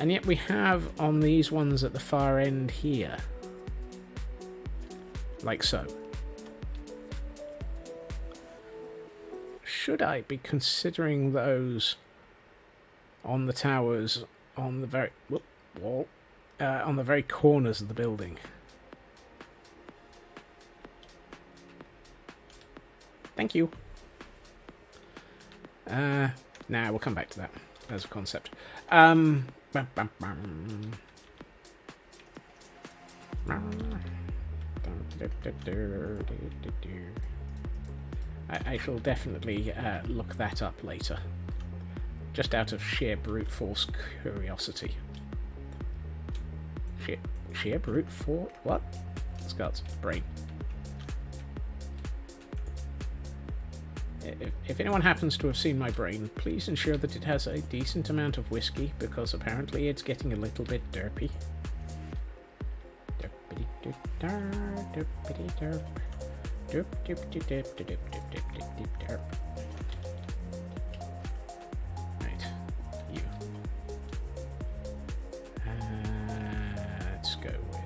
and yet we have on these ones at the far end here, like so. Should I be considering those on the towers on the very wall, on the very corners of the building? Thank you. Nah, we'll come back to that as a concept. I shall definitely look that up later, just out of sheer brute force curiosity. Sheer brute force? What? Scott's brain. If anyone happens to have seen my brain, please ensure that it has a decent amount of whiskey, because apparently it's getting a little bit derpy. Right, you. Let's go with...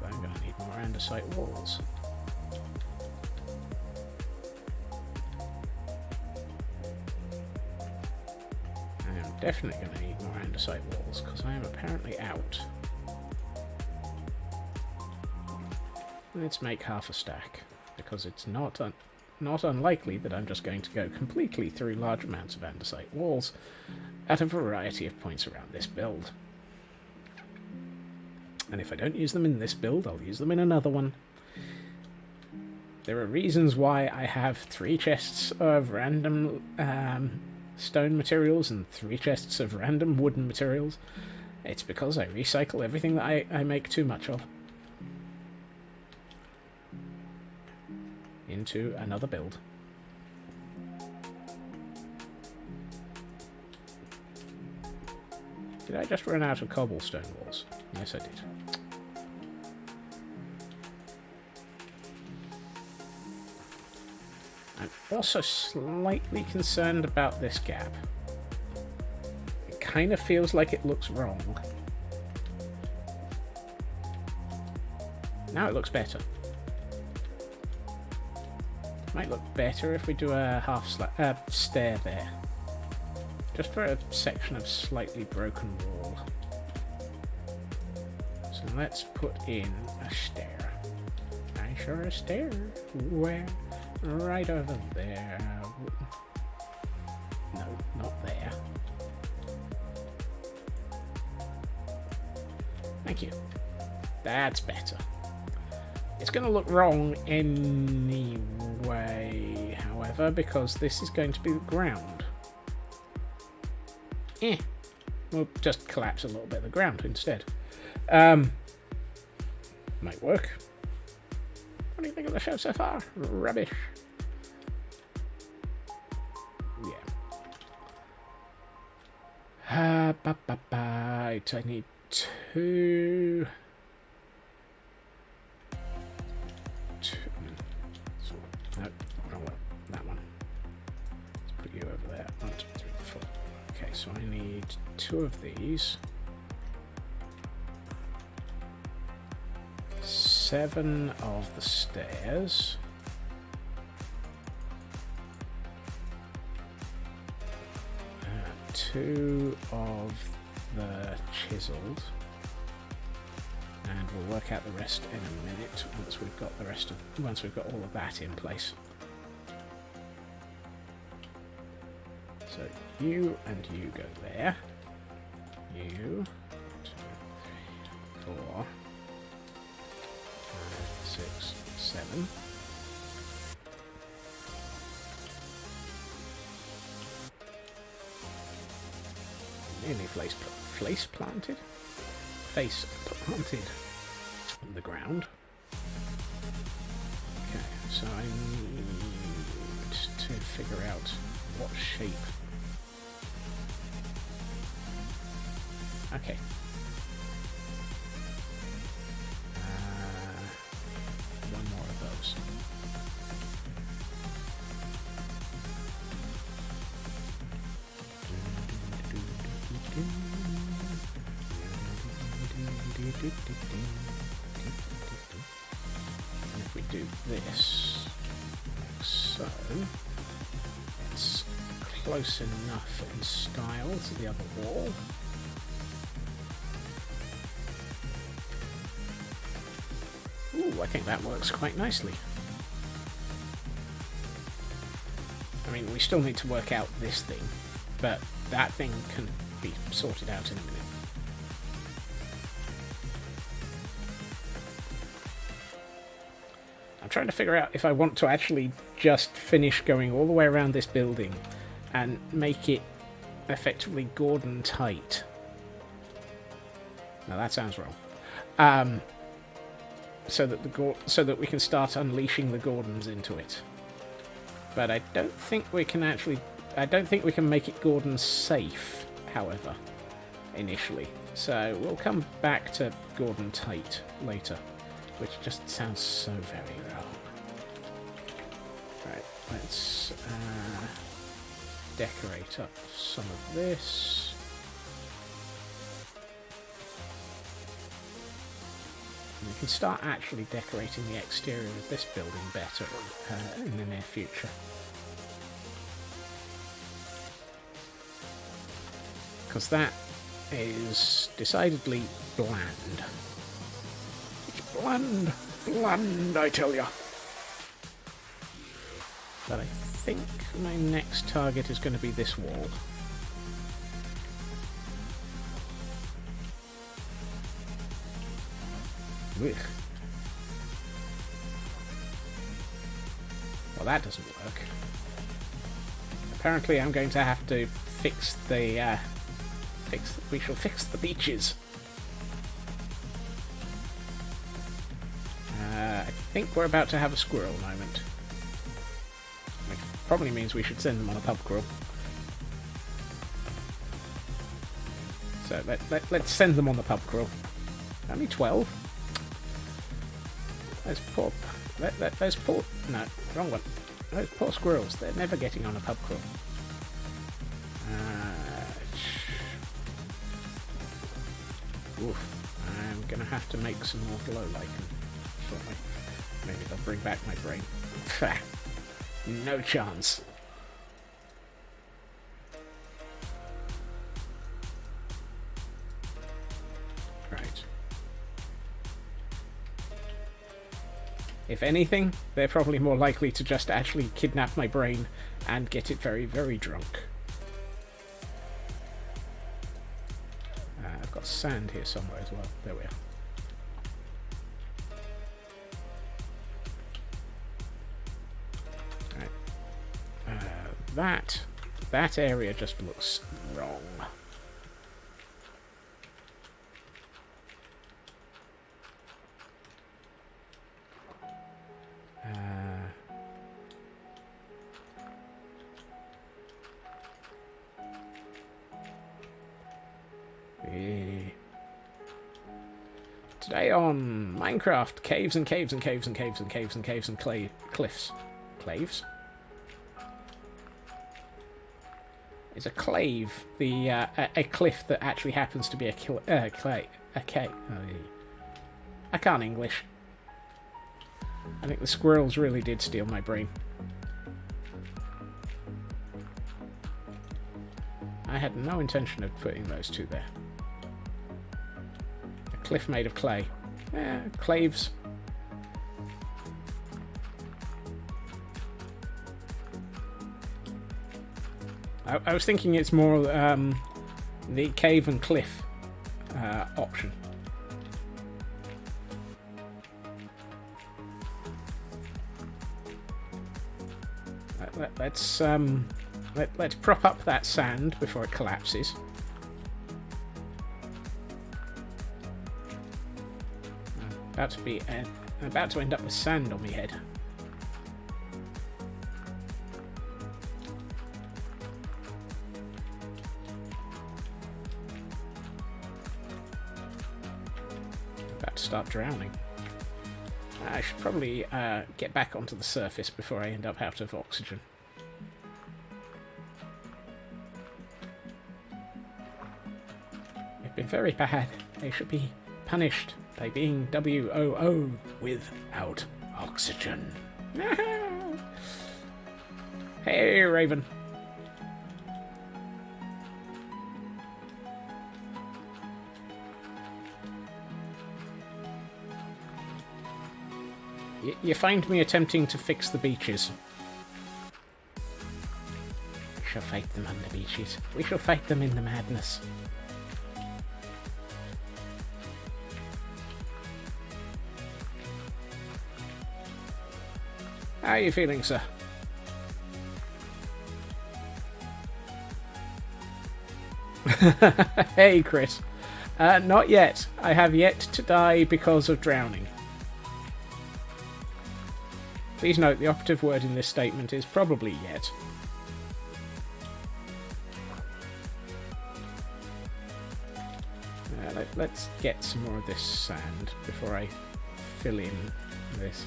I'm going to need more andesite walls. I am definitely going to need more andesite walls, because I am apparently out. Let's make half a stack, because it's not unlikely that I'm just going to go completely through large amounts of andesite walls at a variety of points around this build. And if I don't use them in this build, I'll use them in another one. There are reasons why I have 3 chests of random stone materials and 3 chests of random wooden materials. It's because I recycle everything that I make too much of into another build. Did I just run out of cobblestone walls? Yes, I did. I'm also slightly concerned about this gap. It kind of feels like it looks wrong. Now it looks better. Might look better if we do a half stair there. Just for a section of slightly broken wall. So let's put in a stair. I sure a stair. Where? Right over there. No, not there. Thank you. That's better. It's going to look wrong anyway, however, because this is going to be the ground. We'll just collapse a little bit of the ground instead. Might work. What do you think of the show so far? Rubbish. Yeah. I need 2... No, wrong one. That one. Let's put you over there. 1, 2, 3, 4. Okay, so I need 2 of these. 7 of the stairs. 2 of the chiseled. And we'll work out the rest in a minute once we've got all of that in place. So you and you go there. You 2, 3, 4, 5, 6, 7. Nearly face planted in the ground. Okay, so I need to figure out what shape. Okay. One more of those. And if we do this, so it's close enough in style to the other wall. Ooh, I think that works quite nicely. I mean, we still need to work out this thing, but that thing can be sorted out in a minute. I'm trying to figure out if I want to actually just finish going all the way around this building and make it effectively Gordon tight. Now that sounds wrong. So that we can start unleashing the Gordons into it. But I don't think we can make it Gordon safe, however, initially. So we'll come back to Gordon tight later. which just sounds so very wrong. Right, let's decorate up some of this. And we can start actually decorating the exterior of this building better in the near future. Because that is decidedly bland. It's bland, bland, I tell ya. But I think my next target is going to be this wall. Ugh. Well, that doesn't work. Apparently I'm going to have to fix the we shall fix the beaches. I think we're about to have a squirrel moment. Which probably means we should send them on a pub crawl. So let's send them on the pub crawl. Only 12? Those poor... those poor... No, wrong one. Those poor squirrels, they're never getting on a pub crawl. Oof. I'm gonna have to make some more glow lichen shortly. Maybe they'll bring back my brain. No chance. Right. If anything, they're probably more likely to just actually kidnap my brain and get it very, very drunk. I've got sand here somewhere as well. There we are. Right. That area just looks wrong. Today on Minecraft, caves and caves and caves and caves and caves and caves and cliffs. Claves? Is a clave a cliff that actually happens to be a cave? I can't English. I think the squirrels really did steal my brain. I had no intention of putting those two there. A cliff made of clay. Yeah, claves. I was thinking it's more the cave and cliff option. Let's prop up that sand before it collapses. I'm about to end up with sand on my head. About to start drowning. I should probably get back onto the surface before I end up out of oxygen. They've been very bad. They should be punished by being WOO without oxygen. Hey, Raven. You find me attempting to fix the beaches. We shall fight them on the beaches. We shall fight them in the madness. How are you feeling, sir? Hey, Chris. Not yet. I have yet to die because of drowning. Please note the operative word in this statement is probably yet. Let's get some more of this sand before I fill in this.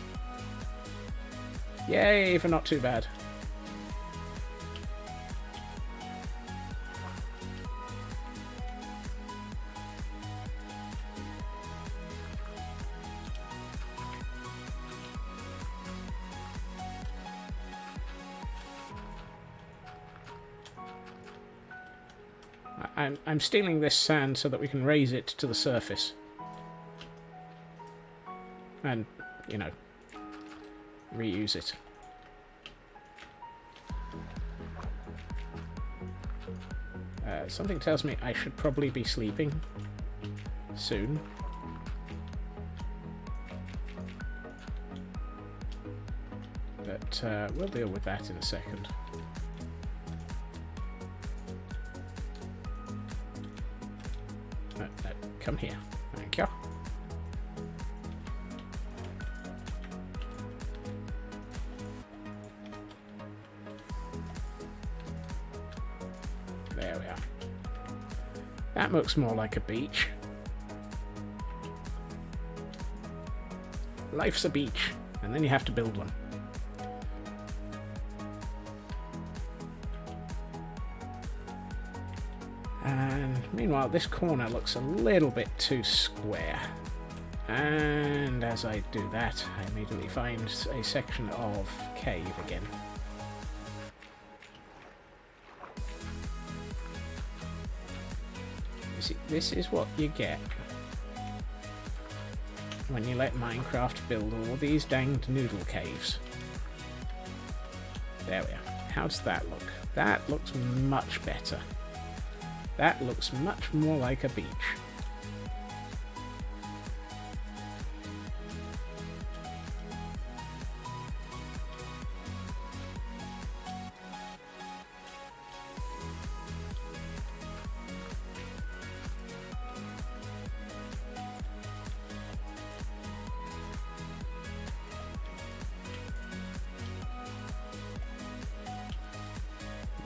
Yay, for not too bad. I'm stealing this sand so that we can raise it to the surface. And, you know, reuse it. Something tells me I should probably be sleeping soon. But we'll deal with that in a second. Come here. Thank you. There we are. That looks more like a beach. Life's a beach, and then you have to build one. And meanwhile, this corner looks a little bit too square. And as I do that, I immediately find a section of cave again. You see, this is what you get when you let Minecraft build all these danged noodle caves. There we are. How does that look? That looks much better. That looks much more like a beach.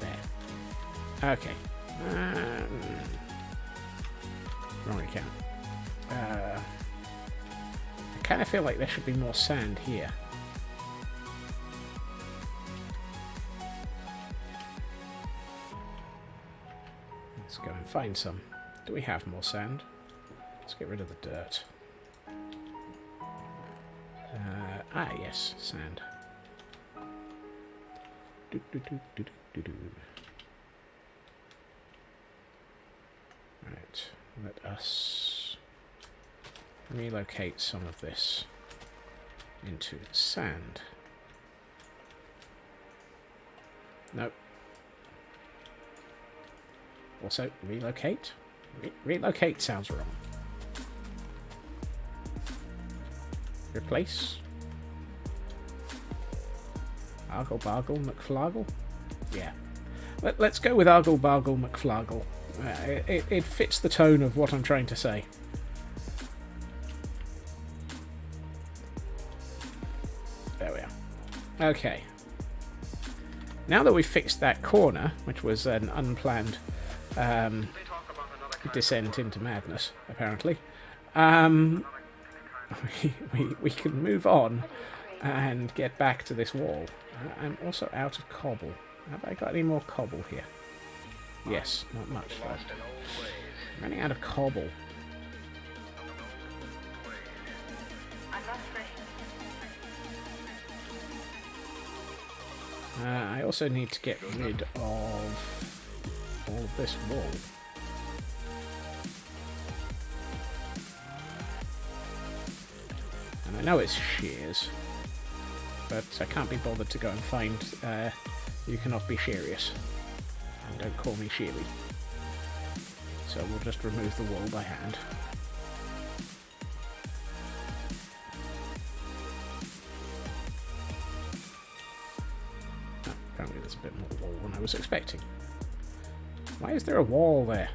There. Okay. Wrong account. I kind of feel like there should be more sand here. Let's go and find some. Do we have more sand? Let's get rid of the dirt. Yes, sand. Do, do, do, do, do, do. Right, let us relocate some of this into sand. Nope. Also, relocate? Relocate sounds wrong. Replace? Argle Bargle McFlargle? Yeah. Let's go with Argle Bargle McFlargle. It fits the tone of what I'm trying to say. There we are. Okay. Now that we've fixed that corner, which was an unplanned descent into madness, apparently, we can move on and get back to this wall. I'm also out of cobble. Have I got any more cobble here? Yes, not much though. I'm running out of cobble. I also need to get rid of all of this wool. And I know it's shears, but I can't be bothered to go and find You Cannot Be Serious. And don't call me Sheely. So we'll just remove the wool by hand. Oh, apparently there's a bit more wool than I was expecting. Why is there a wall there?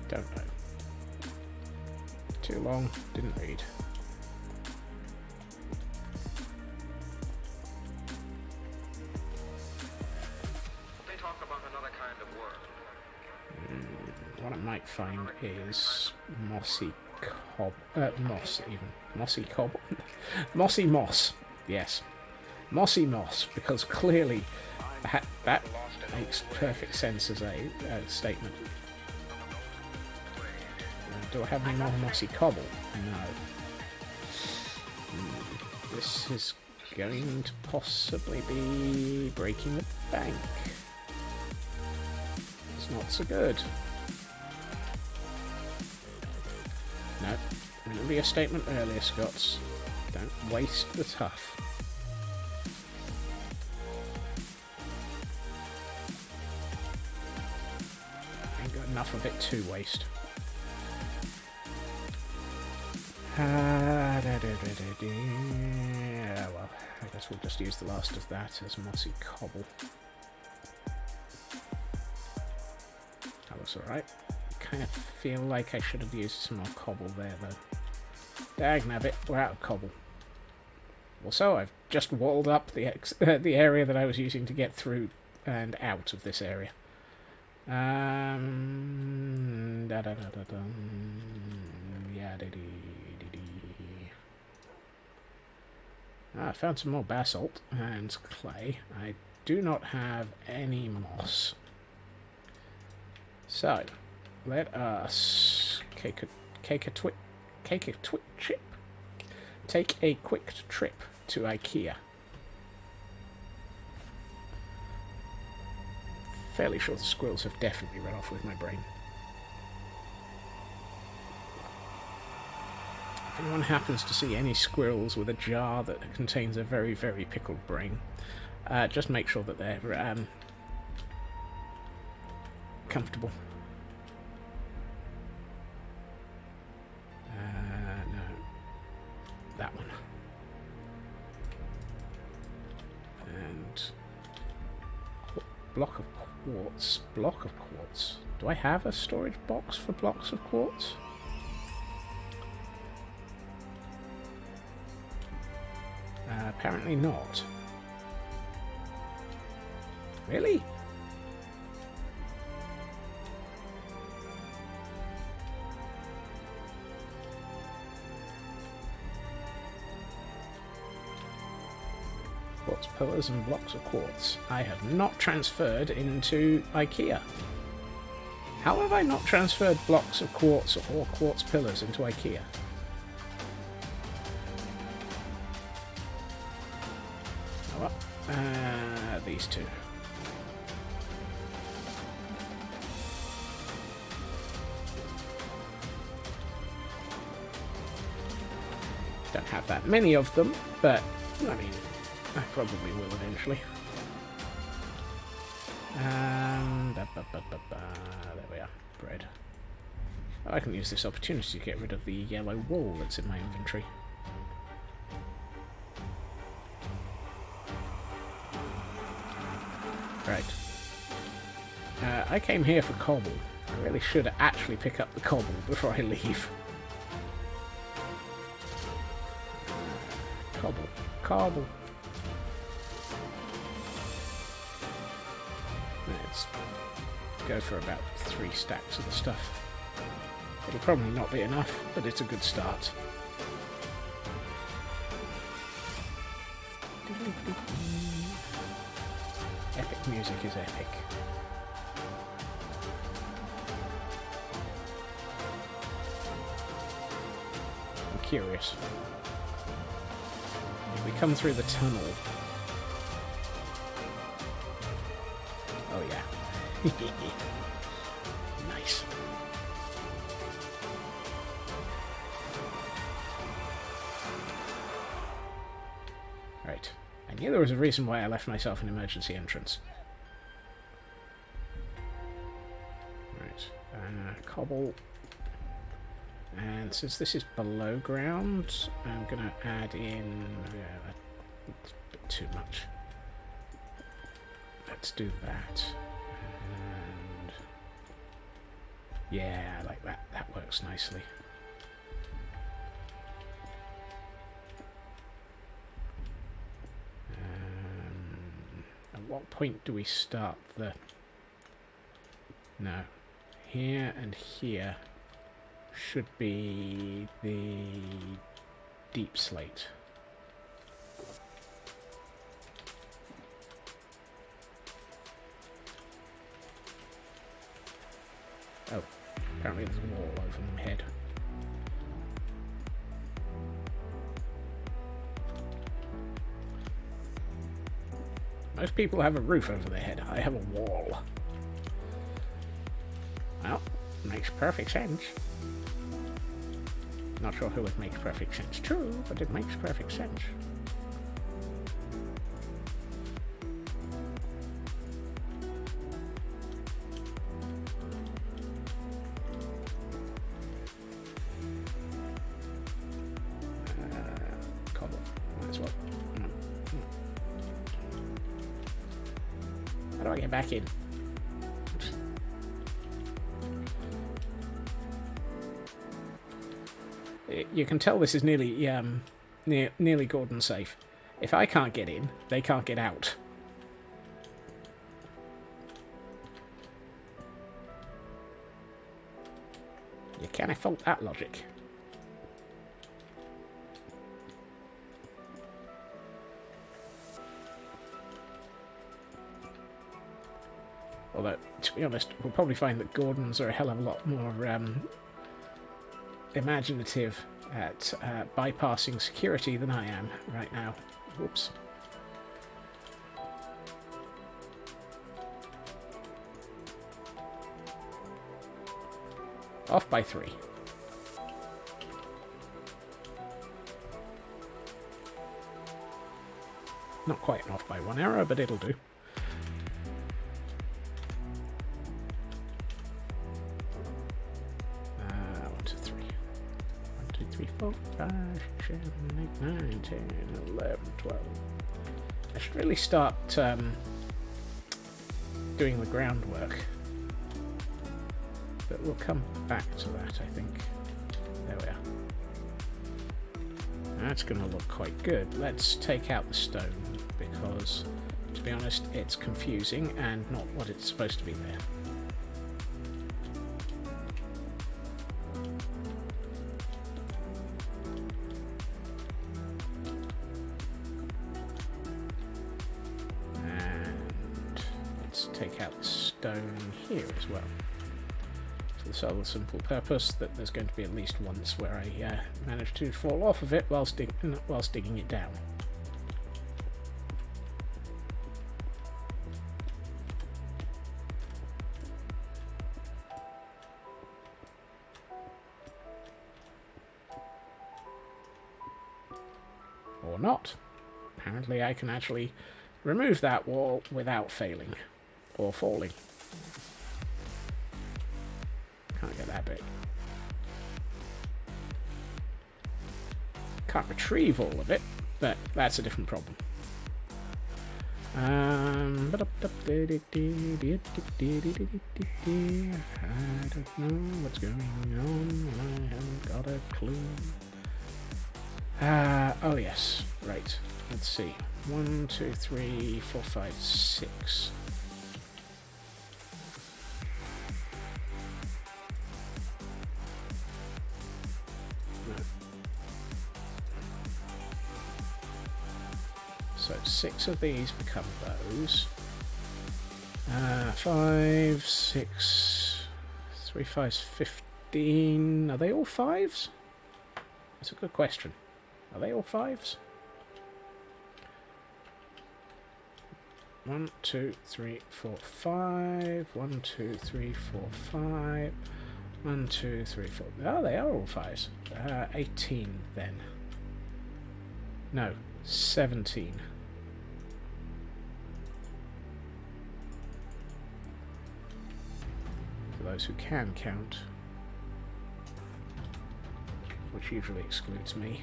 Don't know. Too long, didn't read. find is mossy moss even. Mossy cobble. Mossy moss. Yes. Mossy moss, because clearly that makes perfect sense as a statement. Do I have any more mossy cobble? No. This is going to possibly be breaking the bank. It's not so good. No. Remember your statement earlier, Scots. Don't waste the tough. Ain't got enough of it to waste. Well, I guess we'll just use the last of that as mossy cobble. That looks alright. Kind of feel like I should have used some more cobble there, though. Dagnabbit, we're out of cobble. Also, I've just walled up the area that I was using to get through and out of this area. Yeah, I found some more basalt and clay. I do not have any moss. So, let us take a quick trip to IKEA. Fairly sure the squirrels have definitely run off with my brain. If anyone happens to see any squirrels with a jar that contains a very, very pickled brain, just make sure that they're comfortable. No. That one. And block of quartz. Block of quartz. Do I have a storage box for blocks of quartz? Apparently not. Really? Quartz pillars and blocks of quartz. I have not transferred into IKEA. How have I not transferred blocks of quartz or quartz pillars into IKEA? Oh, well, these two. Don't have that many of them, but I mean, I probably will eventually. There we are. Bread. I can use this opportunity to get rid of the yellow wool that's in my inventory. Right. I came here for cobble. I really should actually pick up the cobble before I leave. Cobble. Cobble. Let's go for about 3 stacks of the stuff. It'll probably not be enough, but it's a good start. Epic music is epic. I'm curious. If we come through the tunnel... Oh yeah. Nice. Right. I knew there was a reason why I left myself an emergency entrance. Right. Cobble. And since this is below ground, I'm going to add in... Yeah, that's a bit too much. Let's do that. And... yeah, like that. That works nicely. At what point do we start the... No. here and here should be the deep slate. Oh, apparently there's a wall over my head. Most people have a roof over their head. I have a wall. Well, makes perfect sense. Not sure who it makes perfect sense to, but it makes perfect sense. Cobble. Might as well. How do I get back in? You can tell this is nearly nearly Gordon safe. If I can't get in, they can't get out. You can't fault that logic. Although, to be honest, we'll probably find that Gordons are a hell of a lot more imaginative at bypassing security than I am right now. Whoops. Off by 3. Not quite an off by 1 error, but it'll do. 4, 5, 6, 7, 8, 9, 10, 11, 12. I should really start doing the groundwork. But we'll come back to that, I think. There we are. That's going to look quite good. Let's take out the stone, because, to be honest, it's confusing and not what it's supposed to be there. Take out the stone here as well, for the sole simple purpose that there's going to be at least once where I manage to fall off of it whilst digging it down. Or not. Apparently I can actually remove that wall without failing. Or falling. Can't get that bit. Can't retrieve all of it, but that's a different problem. I don't know what's going on. I haven't got a clue. Oh yes, right. Let's see. 1, 2, 3, 4, 5, 6. So 6 of these become those. 5, 6, 3, 5, 15. Are they all 5s? That's a good question. Are they all 5s? 1, 2, 3, 4, 5. 1, 2, 3, 4, 5. 1, 2, 3, 4. Oh, they are all 5s. 18 then. No, 17. For those who can count, which usually excludes me.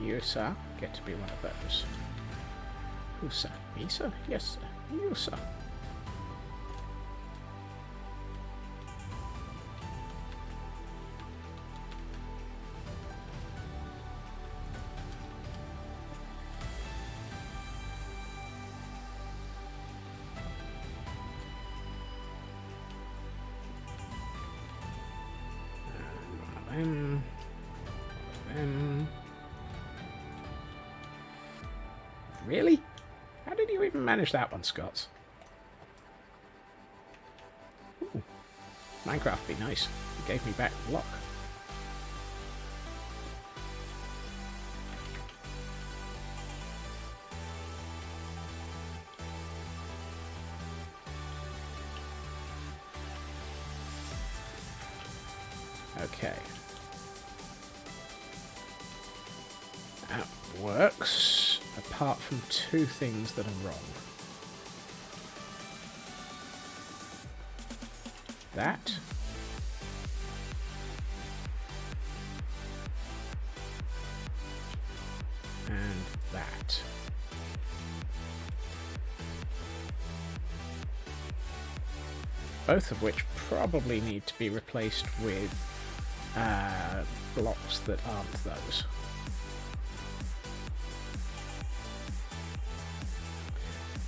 You, sir, get to be one of those. Who, sir? Me, sir? Yes, sir. You, sir. Really? How did you even manage that one, Scott? Ooh. Minecraft would be nice. It gave me back the block. Okay. That works, apart from two things that are wrong. That. And that. Both of which probably need to be replaced with blocks that aren't those.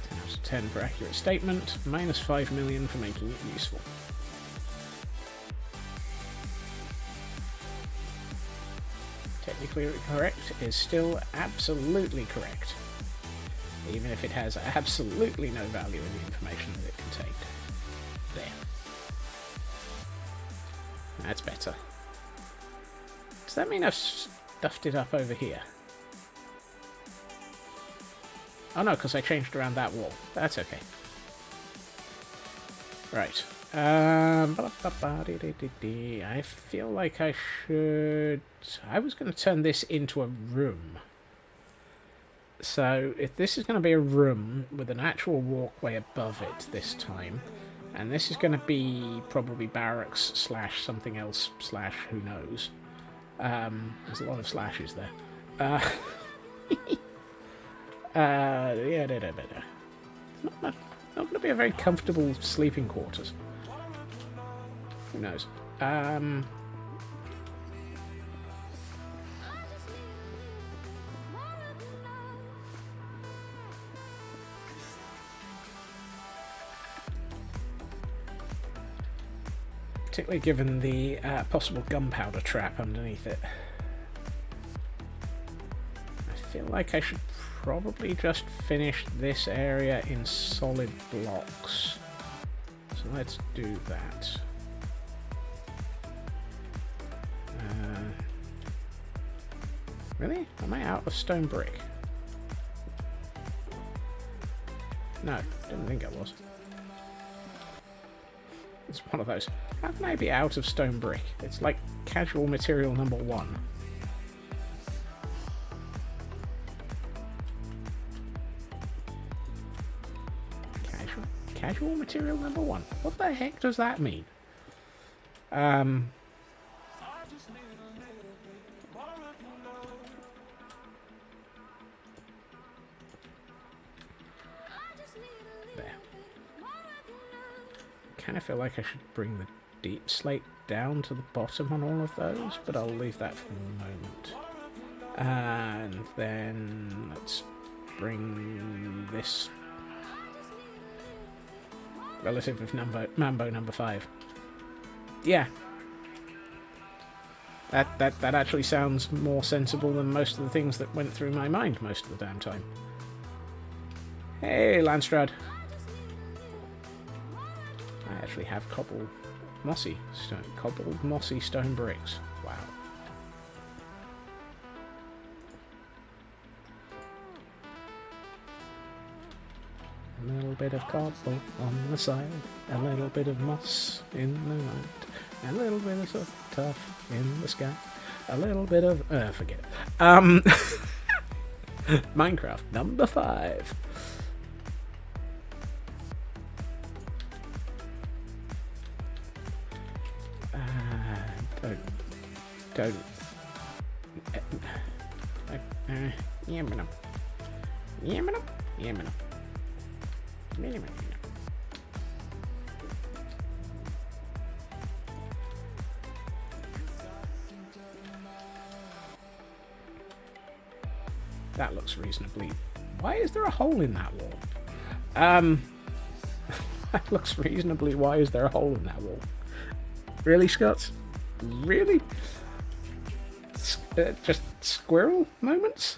10 out of 10 for accurate statement, minus 5 million for making it useful. Technically correct is still absolutely correct, even if it has absolutely no value in the information that it contained. There. That's better. Does that mean I've stuffed it up over here? Oh no, because I changed around that wall. That's okay. Right. I feel like I should... I was going to turn this into a room. So, if this is going to be a room with an actual walkway above it this time, and this is going to be probably barracks slash something else slash who knows. There's a lot of slashes there. Yeah, not going to be a very comfortable sleeping quarters. Who knows? Particularly given the possible gunpowder trap underneath it. I feel like I should probably just finish this area in solid blocks. So let's do that. Really? Am I out of stone brick? No, didn't think I was. It's one of those. How can I be out of stone brick? It's like casual material number 1. Casual material number 1. What the heck does that mean? There. Kind of feel like I should bring the deep slate down to the bottom on all of those, but I'll leave that for the moment. And then let's bring this relative of Mambo number 5. Yeah. That actually sounds more sensible than most of the things that went through my mind most of the damn time. Hey, Landstrad. I actually have cobbled mossy stone bricks. Wow. A little bit of cobble on the side, a little bit of moss in the night, a little bit of tuff in the sky, a little bit of... forget it. Minecraft number 5. Don't. That looks reasonably... Why is there a hole in that wall? That looks reasonably... Why is there a hole in that wall? Really, Scott? Really? Just squirrel moments?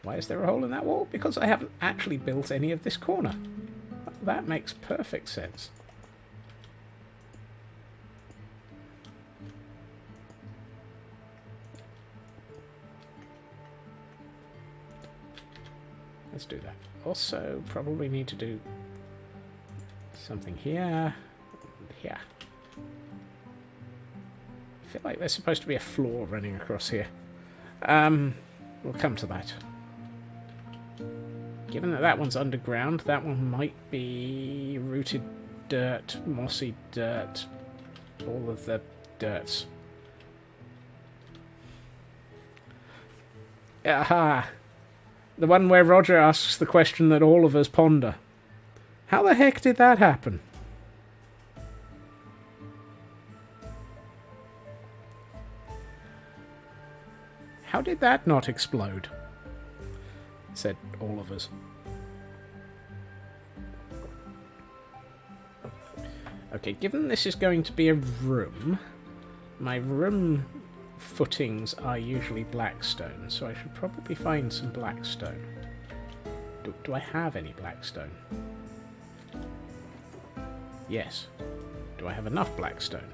Why is there a hole in that wall? Because I haven't actually built any of this corner. That makes perfect sense. Let's do that. Also, probably need to do something here. Here. I feel like there's supposed to be a floor running across here. We'll come to that. Given that that one's underground, that one might be rooted dirt, mossy dirt, all of the dirts. Aha! The one where Roger asks the question that all of us ponder. How the heck did that happen? How did that not explode? Said all of us. Okay, given this is going to be a room, my room footings are usually blackstone, so I should probably find some blackstone. Do I have any blackstone? Yes. Do I have enough blackstone?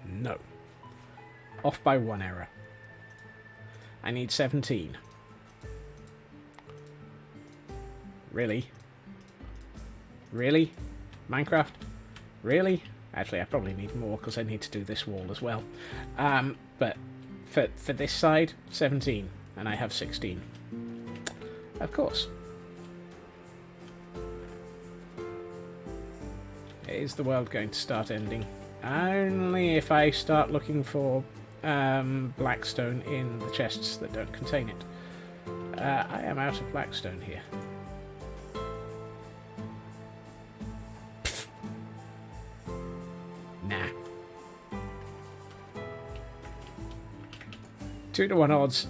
No. Off by one error. I need 17. Really? Really? Minecraft? Really? Actually, I probably need more because I need to do this wall as well. But for this side, 17. And I have 16. Of course. Is the world going to start ending? Only if I start looking for blackstone in the chests that don't contain it. I am out of blackstone here. Nah. 2-to-1 odds.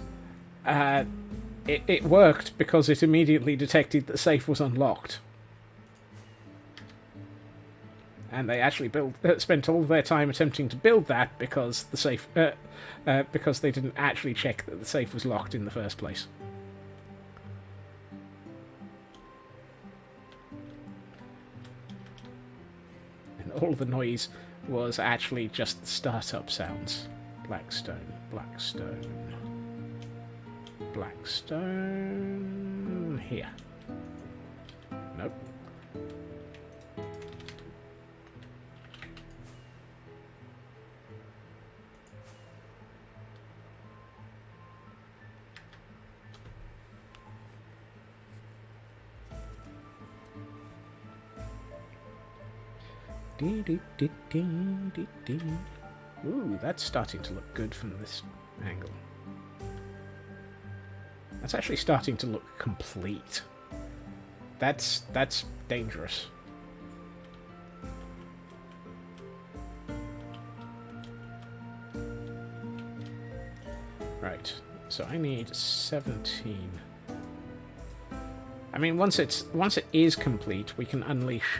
It worked because it immediately detected that the safe was unlocked. And they actually spent all their time attempting to build that because the safe, because they didn't actually check that the safe was locked in the first place. And all the noise was actually just the startup sounds. Blackstone, blackstone, blackstone. Here. Nope. Ooh, that's starting to look good from this angle. That's actually starting to look complete. That's dangerous. Right, so I need 17. I mean, once it is complete, we can unleash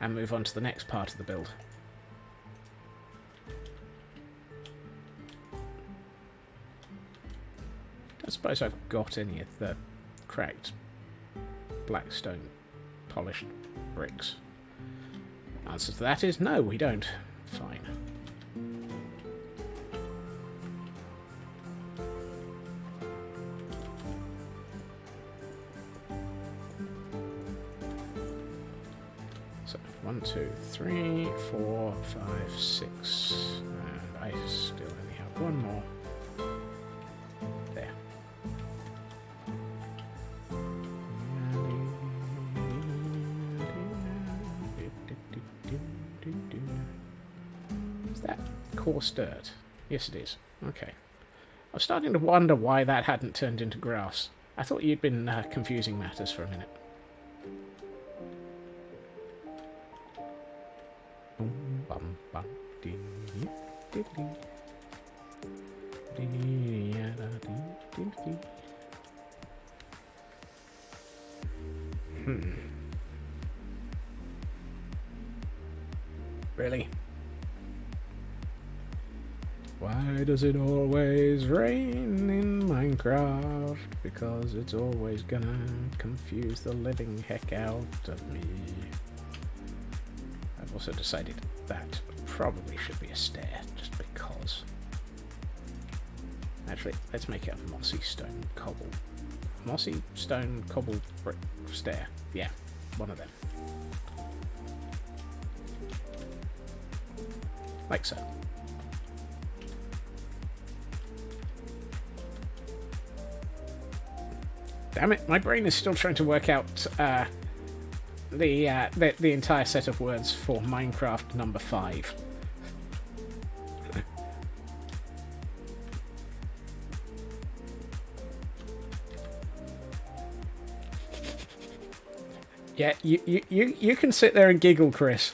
and move on to the next part of the build. Don't suppose I've got any of the cracked blackstone polished bricks. Answer to that is no, we don't. Fine. So 1, 2, 3, 4, 5, 6, and I still only have one more. There. Is that coarse dirt? Yes, it is. Okay. I was starting to wonder why that hadn't turned into grass. I thought you'd been confusing matters for a minute. Really? Why does it always rain in Minecraft? Because it's always gonna confuse the living heck out of me. I've also decided that probably should be a stair, just because. Actually, let's make it a mossy stone cobble. Mossy stone cobble brick stair. Yeah, one of them. Like so. Damn it, my brain is still trying to work out the entire set of words for Minecraft number 5. Yeah, you can sit there and giggle, Chris.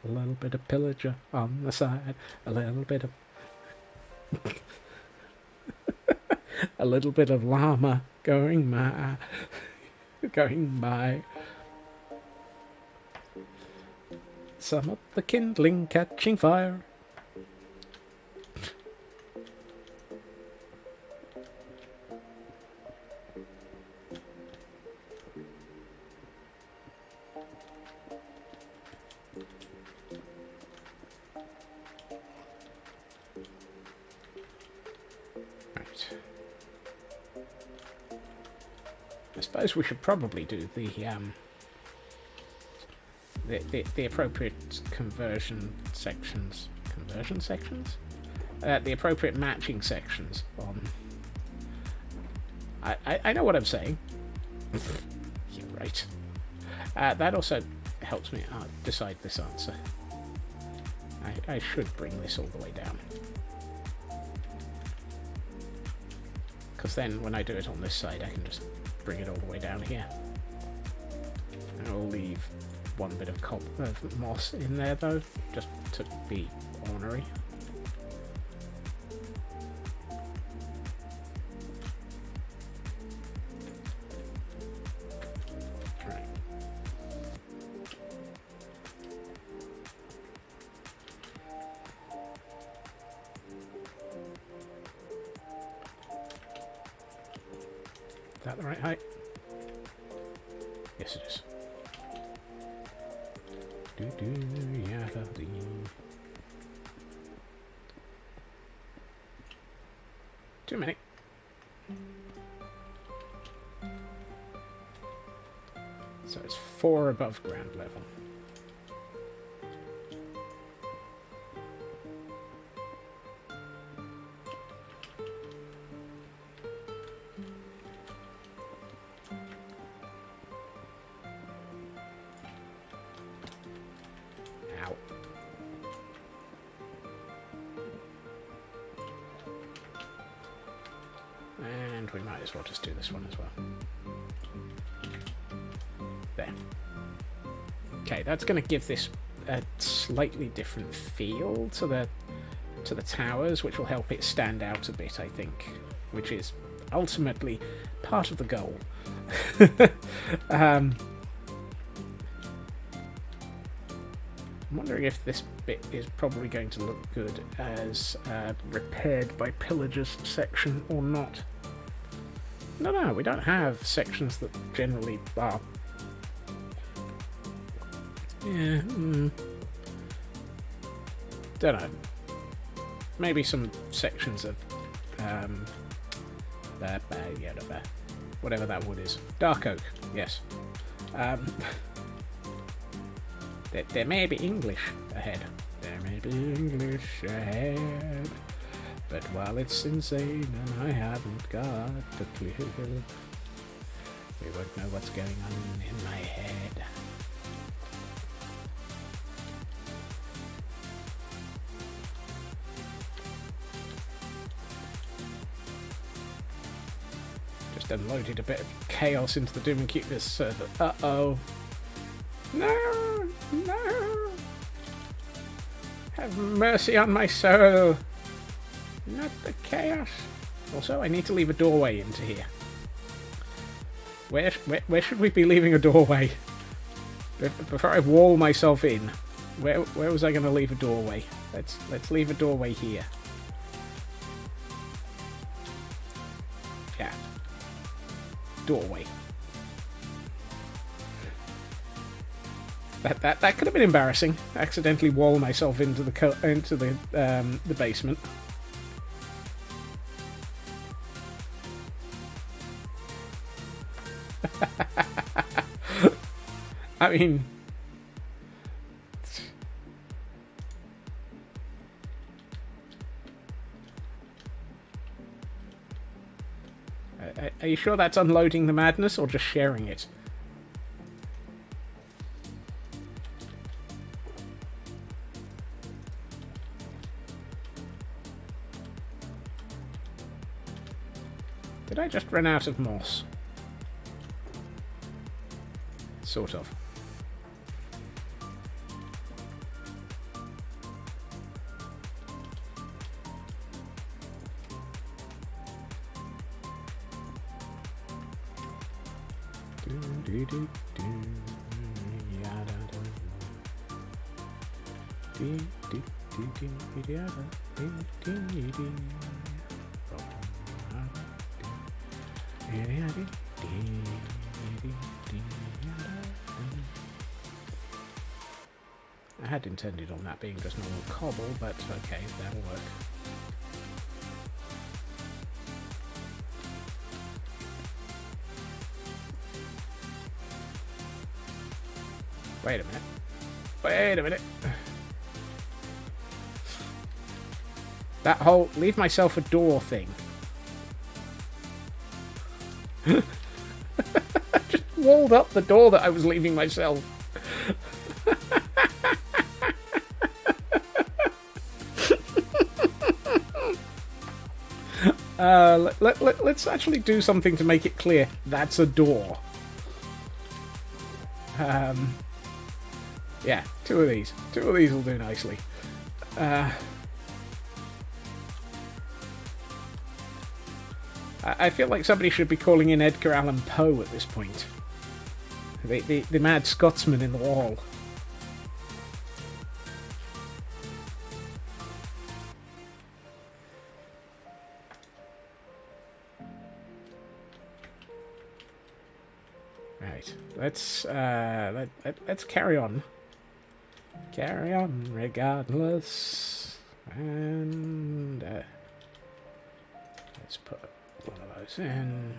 A little bit of pillager on the side, a little bit of a little bit of llama going by. Some of the kindling catching fire. I suppose we should probably do the appropriate conversion sections. Conversion sections? The appropriate matching sections on. I know what I'm saying. You're right. That also helps me decide this answer. I should bring this all the way down. Because then when I do it on this side, I can just bring it all the way down here. And I'll leave one bit of moss in there though, just to be ornery. Right. Is that the right height? Yes, it is. Too many. So it's 4 above ground level. Ow. And we might as well just do this one as well. There. Okay, that's going to give this a slightly different feel to the towers, which will help it stand out a bit, I think, which is ultimately part of the goal. I'm wondering if this bit is probably going to look good as repaired by Pillager's section or not. No, we don't have sections that generally are. Yeah, don't know. Maybe some sections of whatever that wood is. Dark oak, yes. There may be English ahead. There may be English ahead. But while it's insane and I haven't got a clue, we won't know what's going on in my head. Just unloaded a bit of chaos into the Doom and Cuteness server. Uh-oh. No! No! Have mercy on my soul! Not the chaos. Also, I need to leave a doorway into here. Where should we be leaving a doorway? Before I wall myself in, where was I going to leave a doorway? Let's leave a doorway here. Yeah. Doorway. That could have been embarrassing. Accidentally wall myself into the basement. I mean, are you sure that's unloading the madness or just sharing it? Did I just run out of moss? Sort of. I had intended on that being just normal cobble, but okay, that'll work. Wait a minute. Wait a minute. That whole leave myself a door thing. Just walled up the door that I was leaving myself. Let's actually do something to make it clear. That's a door. Yeah, two of these. Two of these will do nicely. I feel like somebody should be calling in Edgar Allan Poe at this point. The mad Scotsman in the wall. Right, let's carry on. Carry on regardless. And let's put one of those in.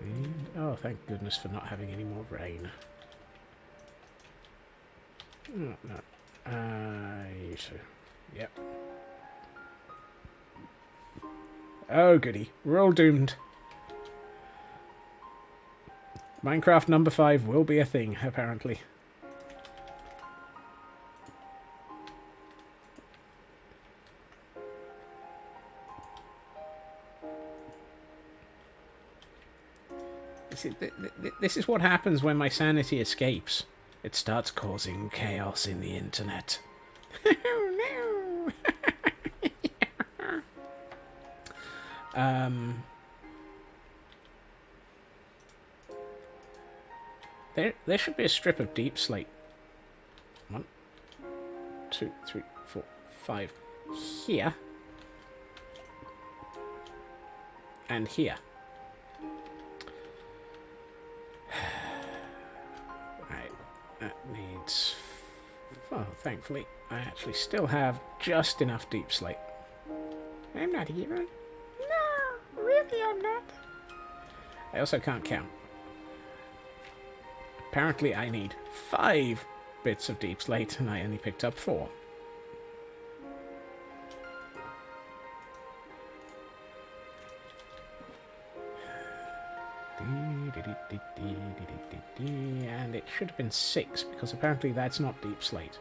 And, oh, thank goodness for not having any more rain. Oh, no. You too. Yep. Oh, goody. We're all doomed. Minecraft number 5 will be a thing, apparently. See, this is what happens when my sanity escapes. It starts causing chaos in the internet. Oh, no! There should be a strip of deep slate. 1, 2, 3, 4, 5. Here. And here. Right. That needs... Well, thankfully, I actually still have just enough deep slate. I'm not even... No, really I'm not. I also can't count. Apparently I need 5 bits of deep slate, and I only picked up 4. And it should have been 6, because apparently that's not deep slate.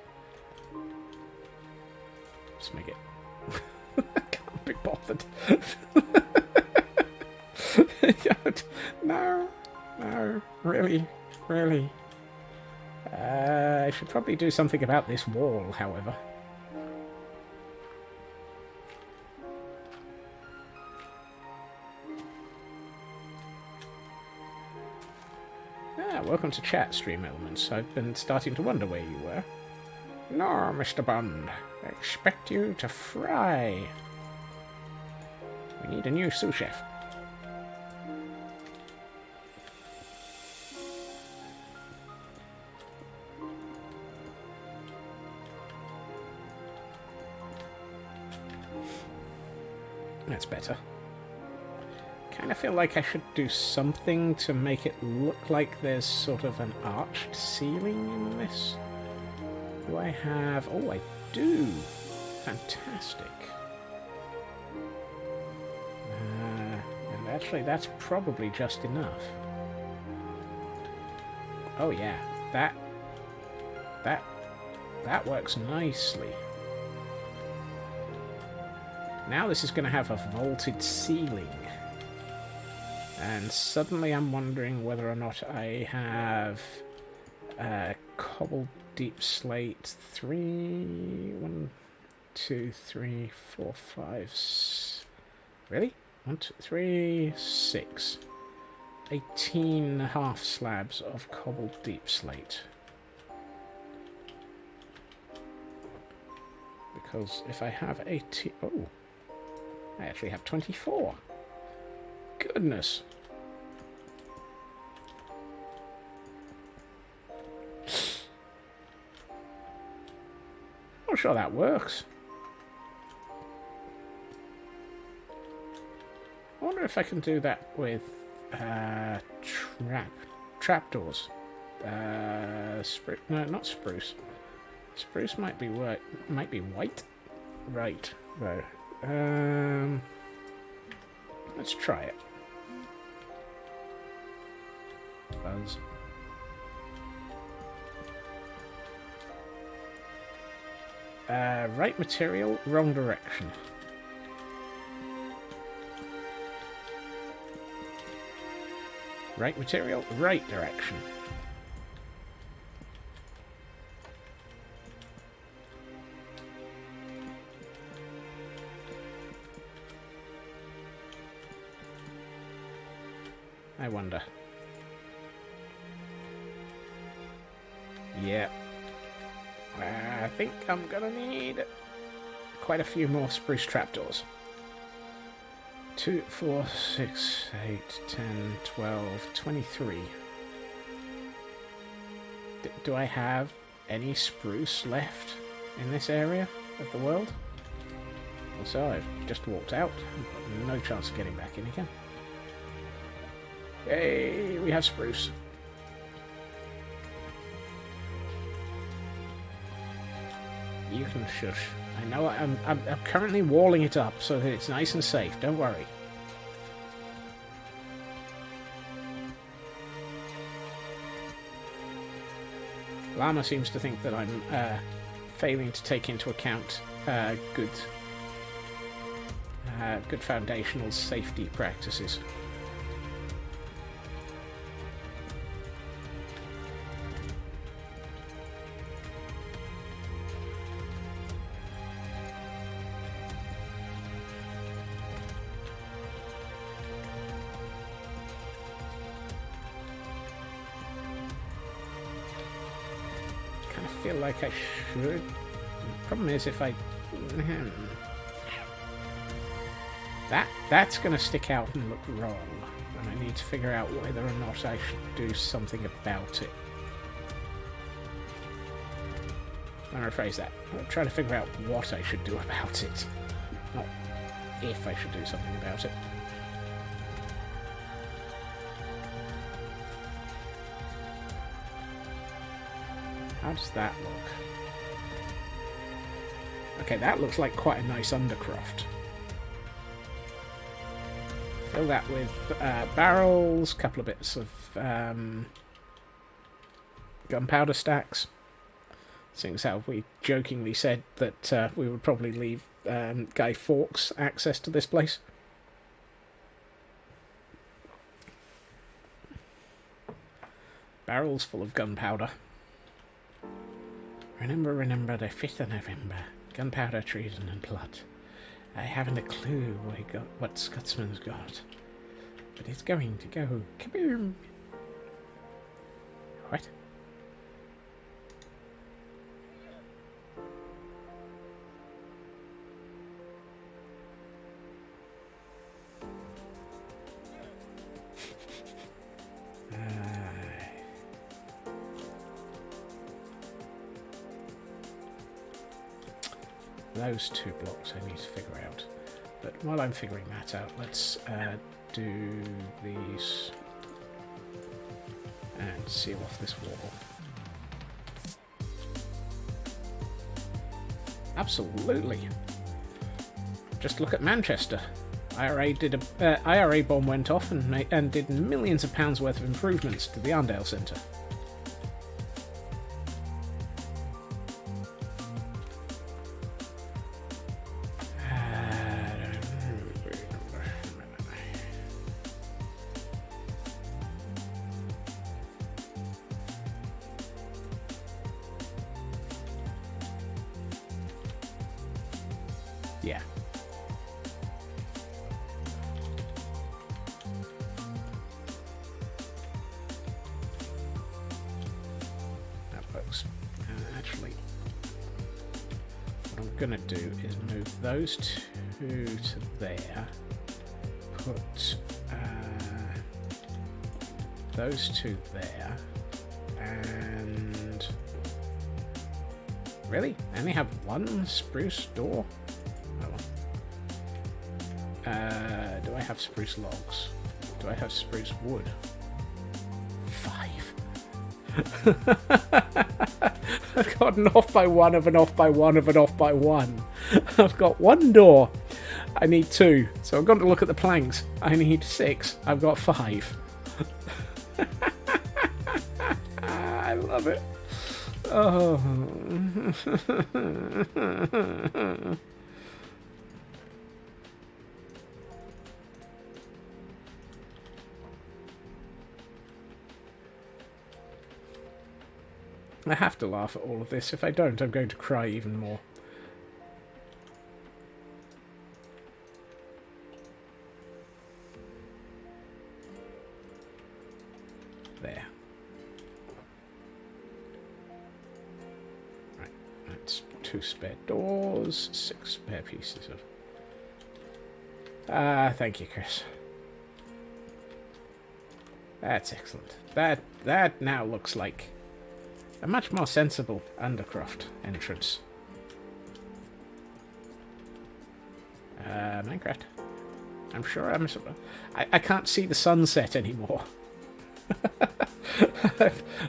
Just make it... I can't be bothered. No, really. I should probably do something about this wall, however. Ah, welcome to chat, Stream Elements. I've been starting to wonder where you were. No, Mr. Bond. I expect you to fry. We need a new sous chef. That's better. Kind of feel like I should do something to make it look like there's sort of an arched ceiling in this. Do I have... Oh, I do. Fantastic. And actually, that's probably just enough. Oh, yeah. That works nicely. Now this is going to have a vaulted ceiling. And suddenly I'm wondering whether or not I have cobbled deep slate 1, 2, 3, 4, 5... Really? 1, 2, 3, 6. 18 half slabs of cobbled deep slate. Because if I have 18... Oh! I actually have 24. Goodness. Not sure that works. I wonder if I can do that with trapdoors. No, not spruce. Spruce might be white. Might be white. Right. Right. Let's try it. Buzz. Right material, wrong direction. Right material, right direction. I wonder. Yeah. I think I'm gonna need quite a few more spruce trapdoors. 2, 4, 6, 8, 10, 12, 23. Do I have any spruce left in this area of the world? Also, I've just walked out. I've got no chance of getting back in again. Yay, we have spruce. You can shush. I know I'm currently walling it up so that it's nice and safe. Don't worry. Llama seems to think that I'm failing to take into account good foundational safety practices. Feel like I should. The problem is if I... That's going to stick out and look wrong. And I need to figure out whether or not I should do something about it. I'll rephrase that. I'll try to figure out what I should do about it. Not if I should do something about it. How does that look? Okay, that looks like quite a nice undercroft. Fill that with barrels, a couple of bits of gunpowder stacks. Seeing as how we jokingly said that we would probably leave Guy Fawkes access to this place. Barrels full of gunpowder. Remember, remember the 5th of November. Gunpowder, treason and blood. I haven't a clue what Scotsman's got. But it's going to go kaboom! What? Those 2 blocks I need to figure out. But while I'm figuring that out, let's do these and seal off this wall. Absolutely. Just look at Manchester. IRA bomb went off and did millions of pounds worth of improvements to the Arndale Centre. Yeah. That works. Actually, what I'm going to do is move those 2 to there. Put those 2 there. And... Really? I only have 1 spruce door? Do I have spruce logs? Do I have spruce wood? 5. I've got an off by 1 of an off by 1 of an off by 1. I've got 1 door. I need 2. So I've got to look at the planks. I need 6. I've got 5. I love it. Oh. I have to laugh at all of this. If I don't, I'm going to cry even more. There. Right, that's 2 spare doors, 6 spare pieces of... thank you, Chris. That's excellent. That now looks like a much more sensible Undercroft entrance. Minecraft. I'm sure I can't see the sunset anymore.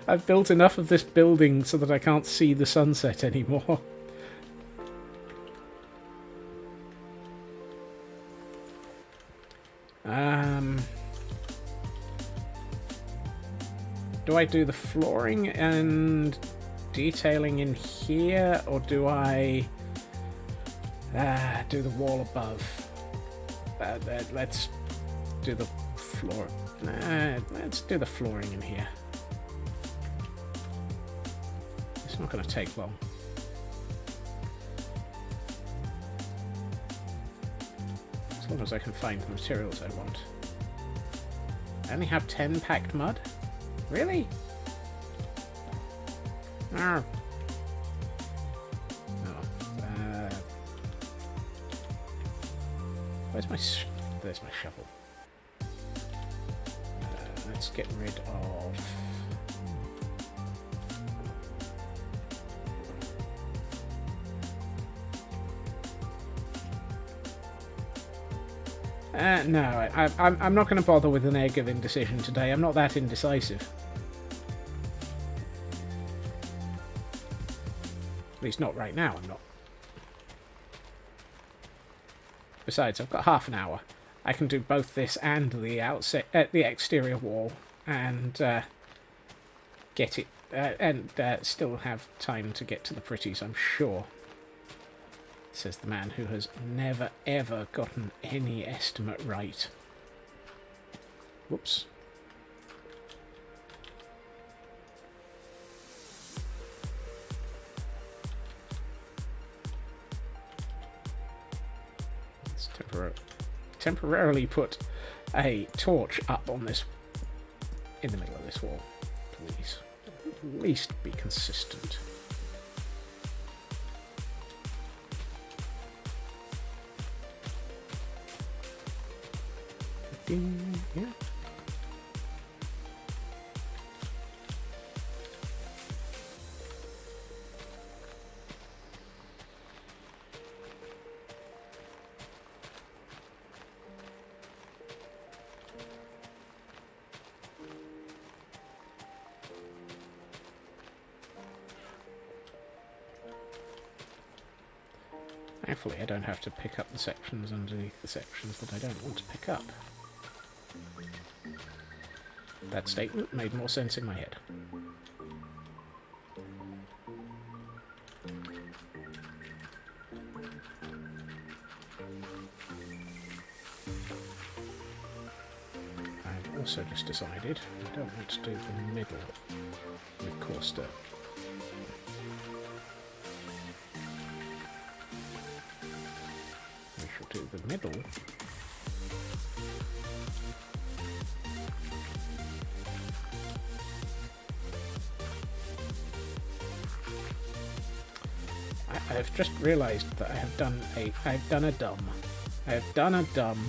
I've built enough of this building so that I can't see the sunset anymore. Do I do the flooring and detailing in here, or do I do the wall above? Let's do the floor. Let's do the flooring in here. It's not going to take long. As long as I can find the materials I want. I only have 10 packed mud? Really? Oh. Where's my... There's my shovel. Let's get rid of... no, I'm not going to bother with an egg of indecision today. I'm not that indecisive. At least not right now, I'm not. Besides, I've got half an hour. I can do both this and the exterior wall, and get it, and still have time to get to the pretties, I'm sure. Says the man who has never ever gotten any estimate right. Whoops. temporarily put a torch up on this, in the middle of this wall. Please, at least be consistent. Yeah. Thankfully, I don't have to pick up the sections underneath the sections that I don't want to pick up. That statement made more sense in my head. I've also just decided I don't want to do the middle with coarse dirt. We shall do the middle I've just realised that I've done a dumb.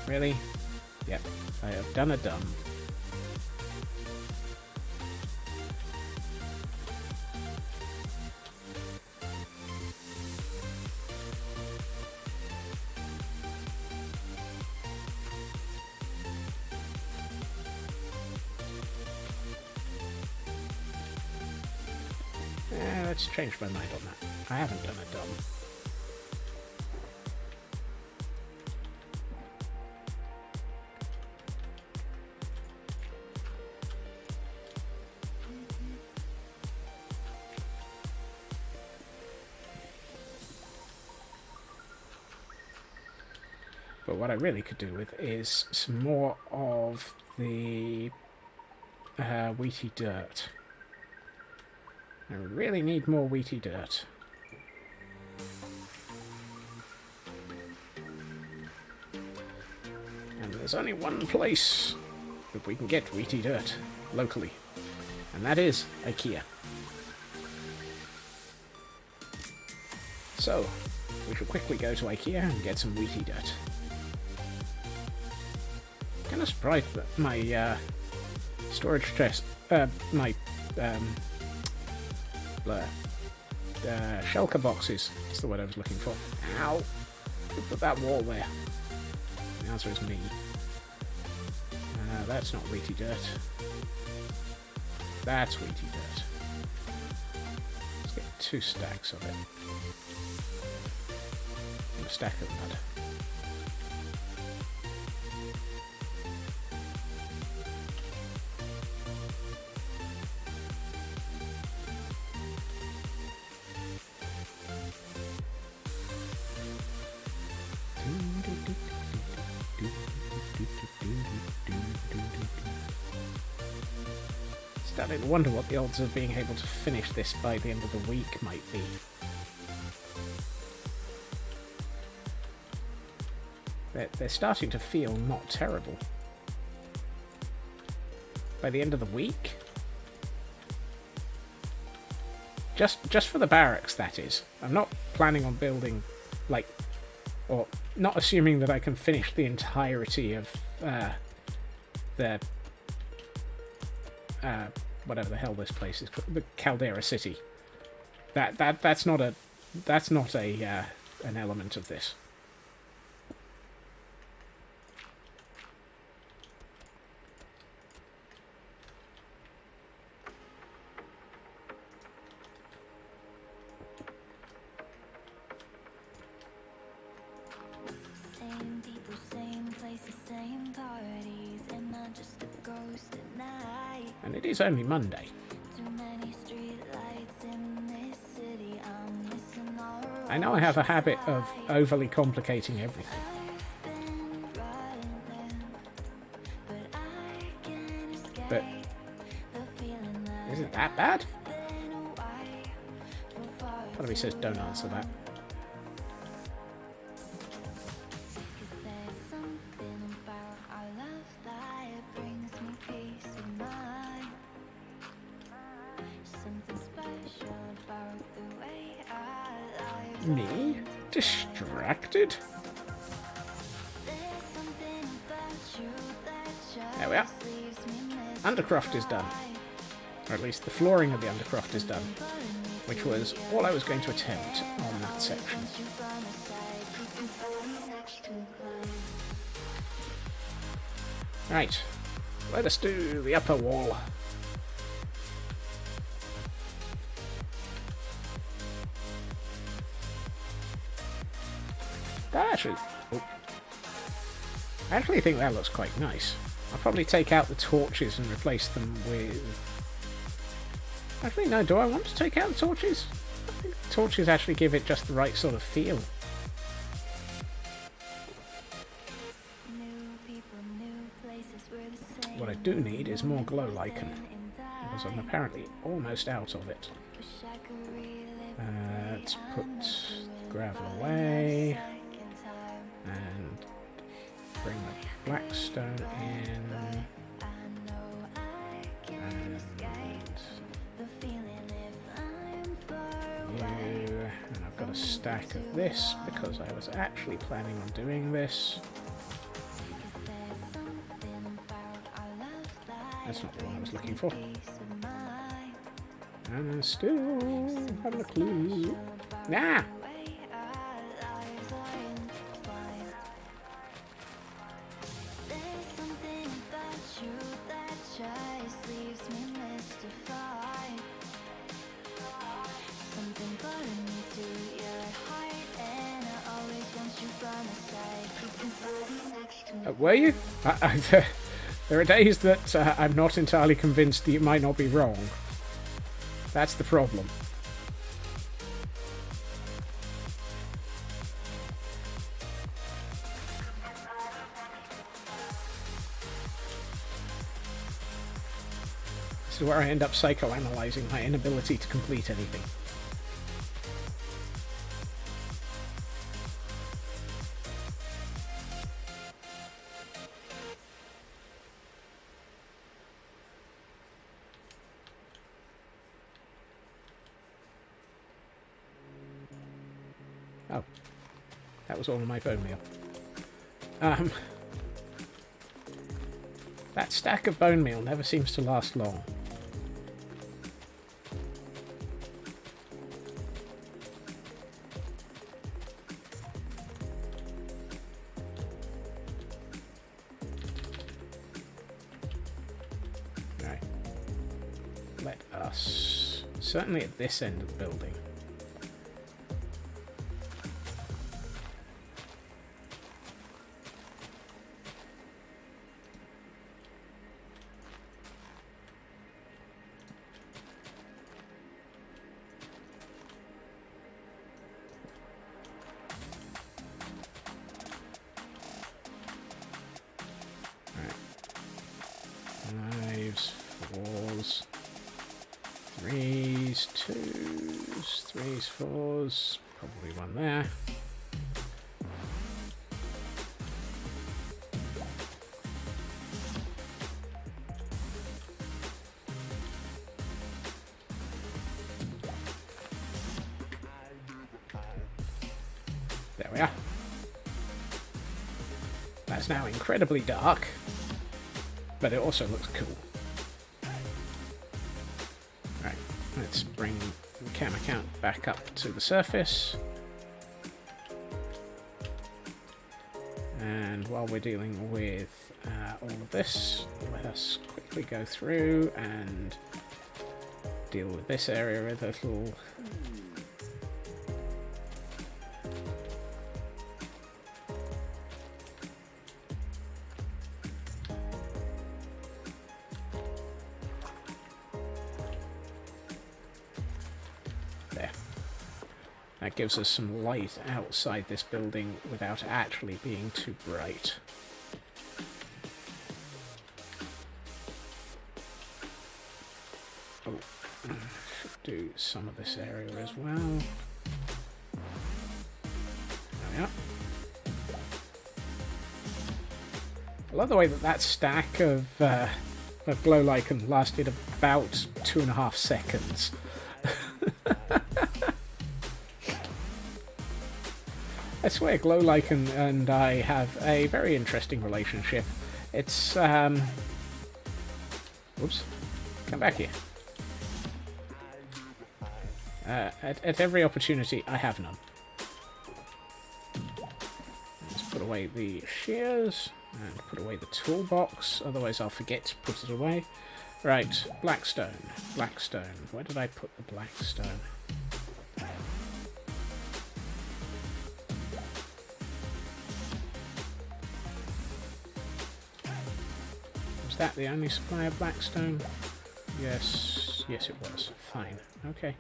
Really? Yep, I have done a dumb. Let's change my mind on that. I haven't done a dumb. But what I really could do with is some more of the wheaty dirt. I really need more wheaty dirt. And there's only one place that we can get wheaty dirt locally, and that is IKEA. So, we shall quickly go to IKEA and get some wheaty dirt. Kind of surprised that my storage chest, shulker boxes is the word I was looking for. Ow! Who put that wall there? The answer is me. That's not wheaty dirt. That's wheaty dirt. Let's get 2 stacks of it. And a stack of mud. Starting to wonder what the odds of being able to finish this by the end of the week might be. They're starting to feel not terrible. By the end of the week? Just for the barracks, that is. I'm not planning on building, like, or not assuming that I can finish the entirety of the whatever the hell this place is, the Caldera City. That's not an element of this. Same people, same places, same parties, and I'm just a ghost at night. And it is only Monday. Too many streetlights in this city. I'm missing all I know I have a habit of overly complicating everything. I've been running, but I can't escape But the feeling that is it that bad? been away from far Part of me says don't answer that. There's something about our love that brings me peace of mind. Something special about the way our lives Me? Distracted? There's something about you that There we are. just leaves me Undercroft is done. Or at least the flooring of the undercroft is done. Which was all I was going to attempt on that section. Right. Let us do the upper wall. That actually... oh. I actually think that looks quite nice. I'll probably take out the torches and replace them with... Actually, no, do I want to take out the torches? I think the torches actually give it just the right sort of feel. What I do need is more glow lichen, because I'm apparently almost out of it. Let's put gravel away, and bring the blackstone in, and I've got a stack of this because I was actually planning on doing this. That's not the one I was looking for. And I still haven't a clue. Ah! Were you? There are days that I'm not entirely convinced that you might not be wrong. That's the problem. This is where I end up psychoanalyzing my inability to complete anything. Oh, that was all of my bone meal. That stack of bone meal never seems to last long. Right. Let us, certainly at this end of the building, threes, fours, probably one there. There we are. That's now incredibly dark, but it also looks cool. Right, let's bring the camera count back up to the surface. And while we're dealing with all of this, let us quickly go through and deal with this area with a little... There. That gives us some light outside this building without actually being too bright. Oh, Do some of this area as well. There we are. I love the way that that stack of glow lichen lasted about 2.5 seconds. I swear glow lichen and I have a very interesting relationship. It's whoops, come back here. At every opportunity, I have none. Let's put away the shears and put away the toolbox, otherwise I'll forget to put it away. Right, blackstone. Blackstone. Where did I put the blackstone? Was that the only supply of blackstone? Yes, yes it was. Fine. Okay.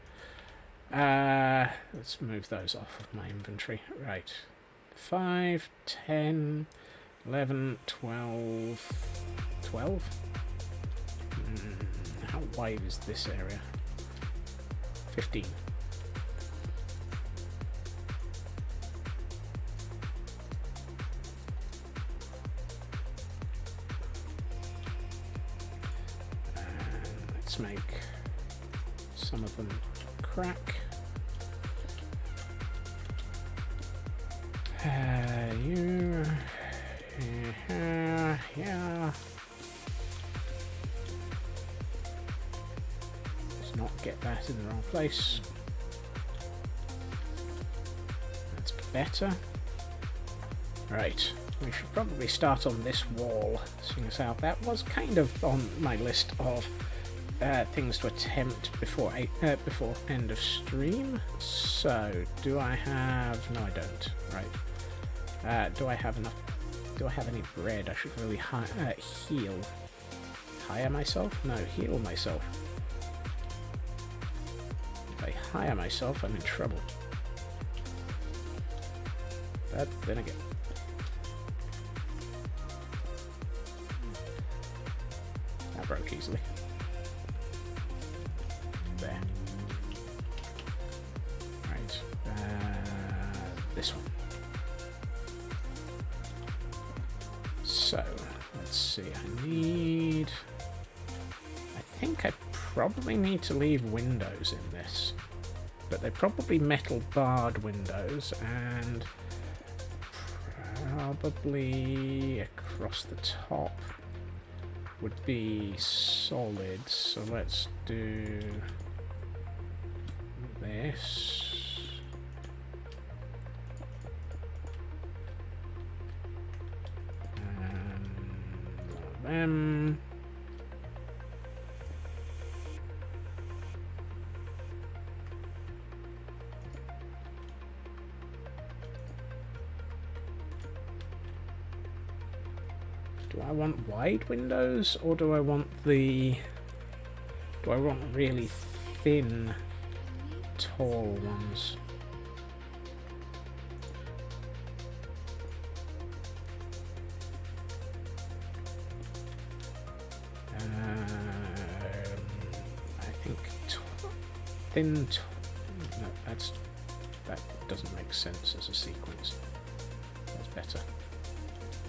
Let's move those off of my inventory. Right. 5, 10, 11, 12... 12? How wide is this area? 15. Let's make some of them crack. You... yeah. Let's not get that in the wrong place. That's better. Right. We should probably start on this wall, seeing as how that was kind of on my list of things to attempt before end of stream. So, do I have... no I don't. Right. Do I have enough... do I have any bread? I should really heal. Hire myself? No, heal myself. If I hire myself, I'm in trouble. But then again... that broke easily. There. Right. This one. So, let's see. I think I probably need to leave windows in this. But they're probably metal barred windows and probably across the top would be solid. So let's do this. And do I want wide windows, or do I want really thin, tall ones? I think thin. No, that doesn't make sense as a sequence. That's better.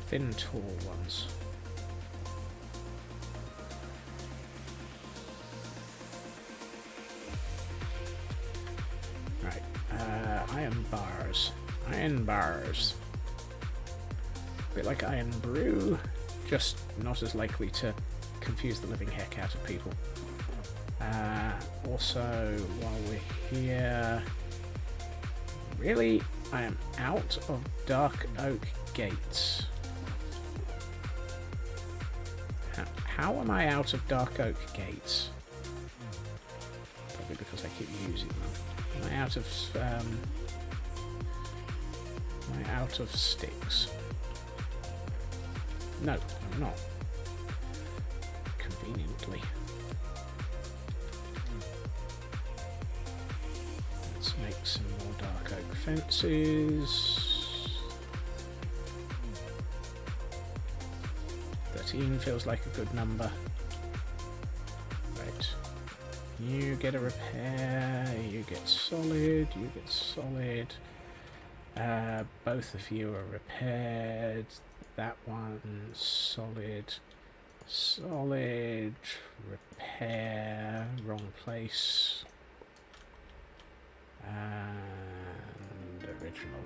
Thin, tall ones. Right. Iron bars. Iron bars. A bit like iron brew, just not as likely to confuse the living heck out of people. Also, while we're here, really, I am out of dark oak gates. How am I out of dark oak gates? Probably because I keep using them. Am I out of sticks? No, I'm not. Conveniently. Let's make some more dark oak fences. 13 feels like a good number. Right. You get a repair, you get solid, you get solid. Both of you are repaired. That one's solid. Solid. Repair. Wrong place. And original.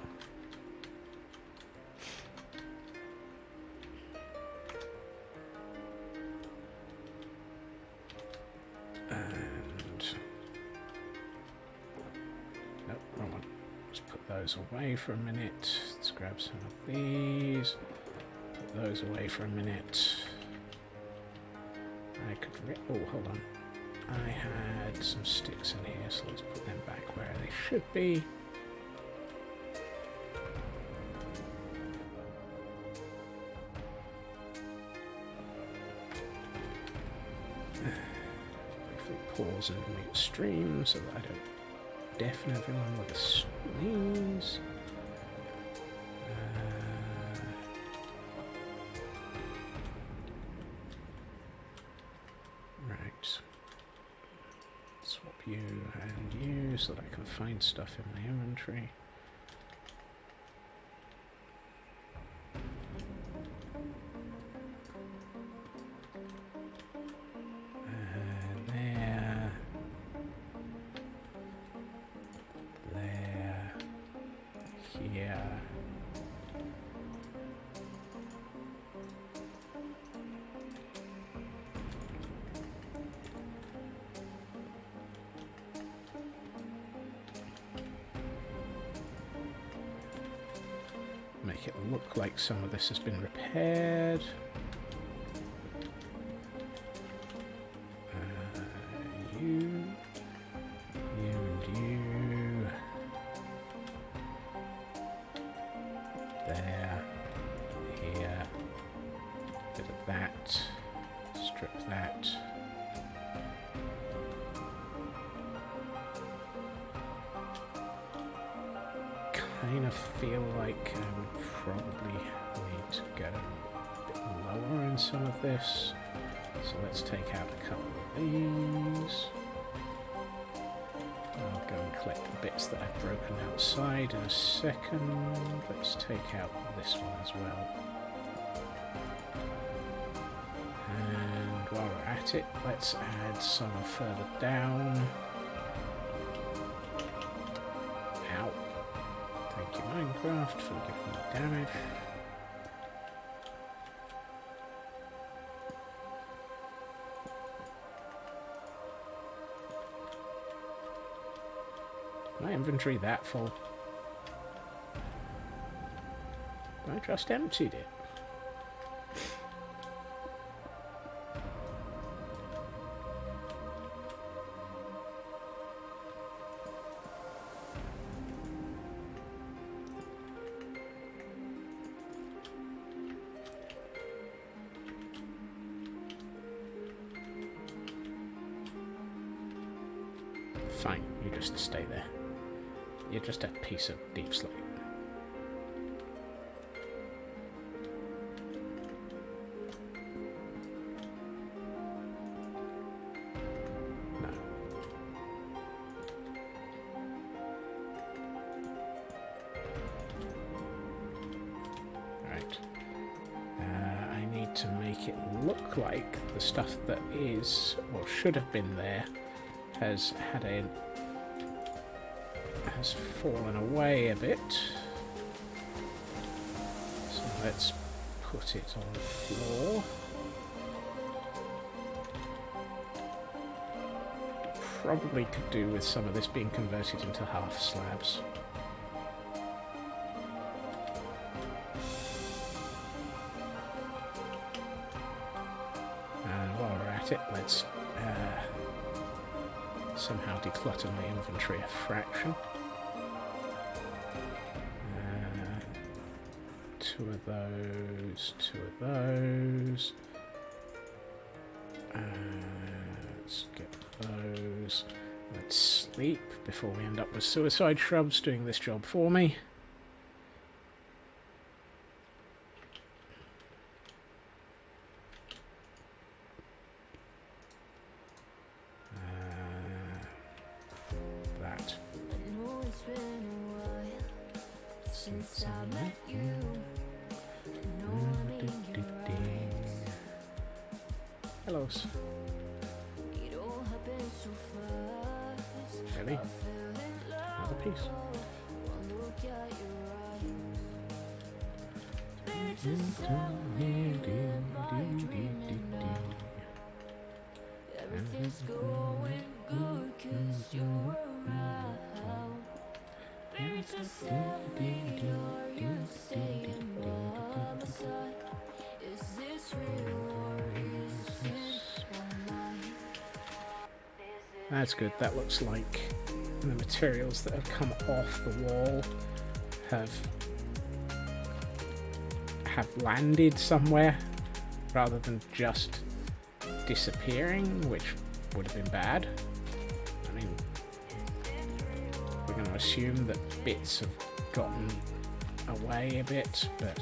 And nope, wrong one. Let's put those away for a minute. Let's grab some of these. Put those away for a minute. I could oh, hold on. I had some sticks in here, so let's put them back where they should be. Briefly pause and mute stream so that I don't deafen everyone with a sneeze. Right. Swap you and you so that I can find stuff in my inventory. Make it look like some of this has been repaired. You and you. There. Here. Bit of that. Strip that. Kind of feel like I would probably need to go a bit lower in some of this. So let's take out a couple of these. I'll go and collect the bits that I've broken outside in a second. Let's take out this one as well. And while we're at it, let's add some further down. Ow. Thank you, Minecraft, for giving me damage. My inventory that full? I just emptied it. Fine, you just stay there. You're just a piece of deep slate. No. Right. I need to make it look like the stuff that is, or should have been there, has had a has fallen away a bit. So let's put it on the floor. Probably could do with some of this being converted into half slabs. And while we're at it, let's somehow declutter my inventory a fraction. Two of those, two of those. Let's get those. Let's sleep before we end up with suicide shrubs doing this job for me. since I met you. No one in your eyes. Hello. It all happened so fast. Really? I fell in love. Another piece. One look at your eyes. Baby, just tell me you're my dream and now everything's going good 'cause you're around. Baby, just tell me are you staying by my side? Is this real or is it all mine? That's good. That looks like the materials that have come off the wall have landed somewhere rather than just disappearing, which would have been bad. I mean, we're going to assume that bits have gotten away a bit, but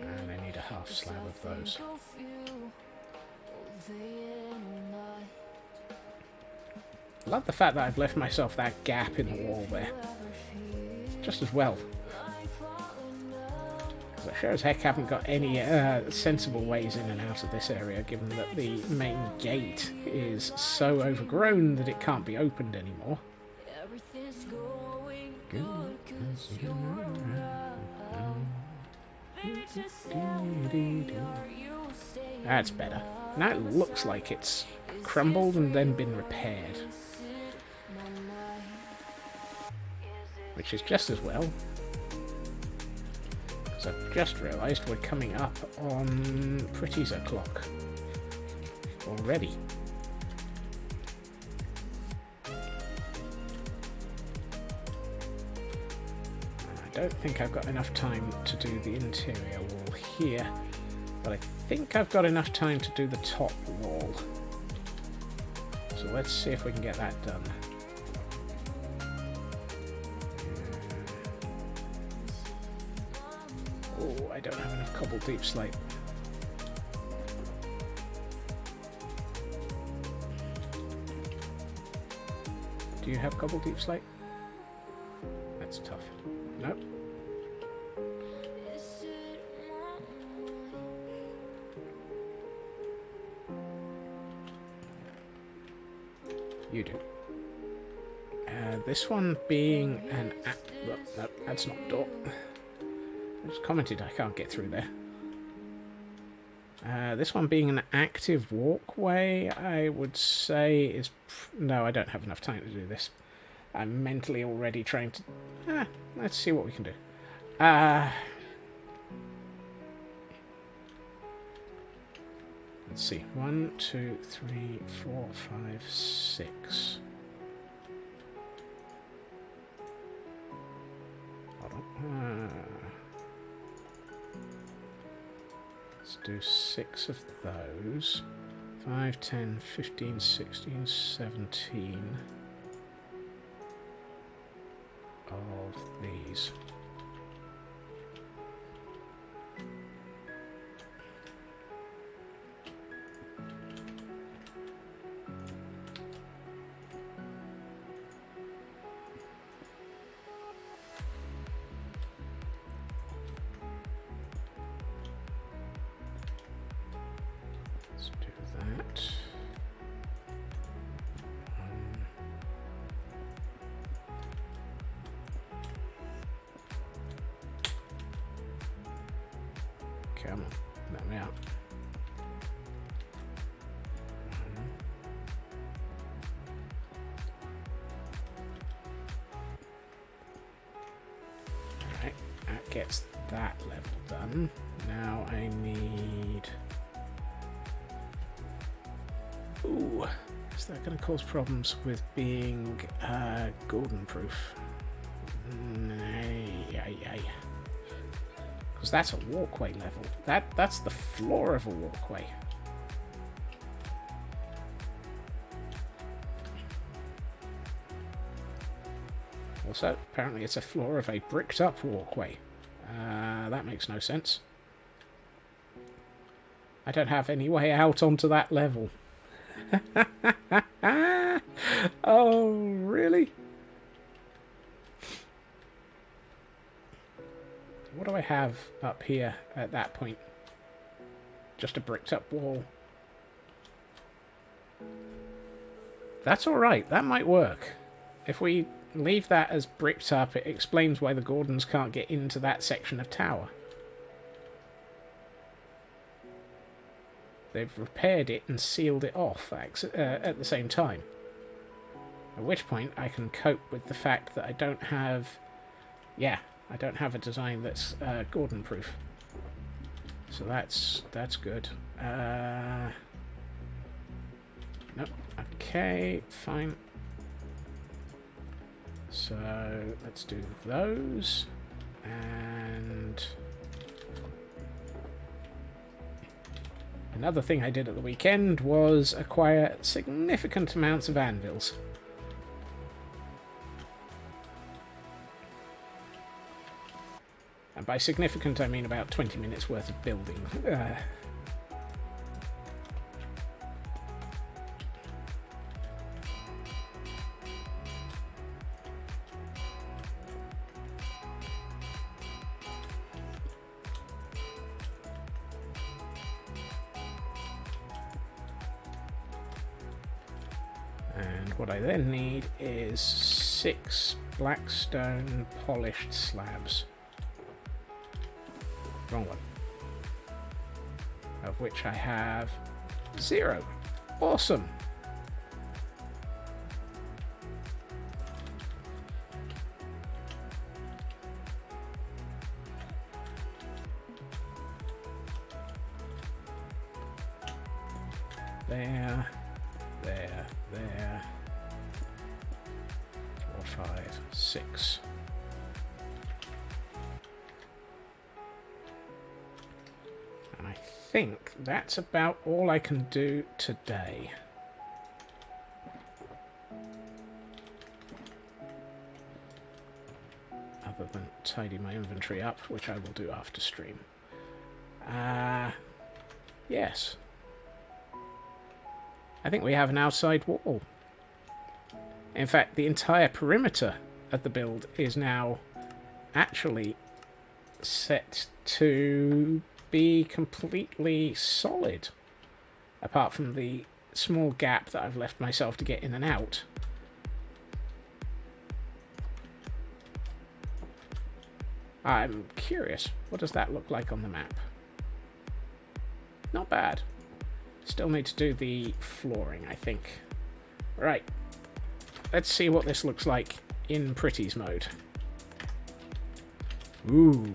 and I need a half slab of those. I love the fact that I've left myself that gap in the wall there. Just as well. Because I sure as heck haven't got any sensible ways in and out of this area, given that the main gate is so overgrown that it can't be opened anymore. That's better. Now it looks like it's crumbled and then been repaired. Which is just as well. Because I've just realised we're coming up on Pretty's o'clock already. I don't think I've got enough time to do the interior wall here, but I think I've got enough time to do the top wall. So let's see if we can get that done. Oh, I don't have enough cobble deep slate. Do you have cobble deep slate? That's tough. Nope. You do. This one being an... no, that's not a door. I just commented I can't get through there. This one being an active walkway, I would say is... no, I don't have enough time to do this. I'm mentally already trying to... let's see what we can do. Let's see. 1, 2, 3, 4, 5, 6. Hold on. Let's do 6 of those. 5, 10, 15, 16, 17 of these. Come on, let me out. Alright, that gets that level done. Now I need... ooh, is that going to cause problems with being Gordon proof? Because that's a walkway level. That's the floor of a walkway. Also, apparently it's a floor of a bricked up walkway. That makes no sense. I don't have any way out onto that level. Oh, really? What do I have up here at that point? Just a bricked up wall. That's alright, that might work. If we leave that as bricked up, it explains why the Gordons can't get into that section of tower. They've repaired it and sealed it off at the same time. At which point I can cope with the fact that I don't have... Yeah, I don't have a design that's Gordon-proof. So that's good. Nope. Okay, fine. So let's do those. And... another thing I did at the weekend was acquire significant amounts of anvils. And by significant, I mean about 20 minutes worth of building. And what I then need is 6 blackstone polished slabs. Wrong one. Of which I have 0. Awesome. There. 4, 5, 6. And I think that's about all I can do today. Other than tidy my inventory up, which I will do after stream. Yes. I think we have an outside wall. In fact, the entire perimeter of the build is now actually set to be completely solid. Apart from the small gap that I've left myself to get in and out. I'm curious, what does that look like on the map? Not bad. Still need to do the flooring, I think. Right. Let's see what this looks like in Pretties mode. Ooh.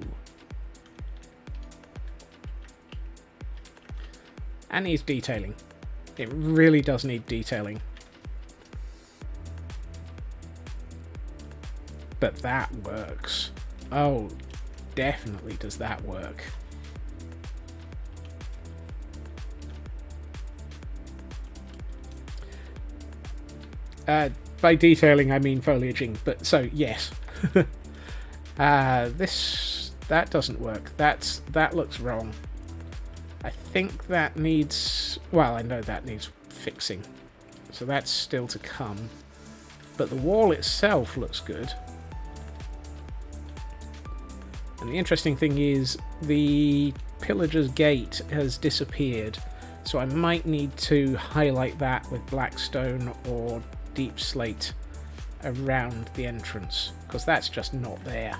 And needs detailing. It really does need detailing. But that works. Oh, definitely does that work. By detailing, I mean foliaging, but so, yes. That doesn't work. That looks wrong. I think that needs... well, I know that needs fixing. So that's still to come. But the wall itself looks good. And the interesting thing is, the Pillager's gate has disappeared. So I might need to highlight that with blackstone or deep slate around the entrance, because that's just not there.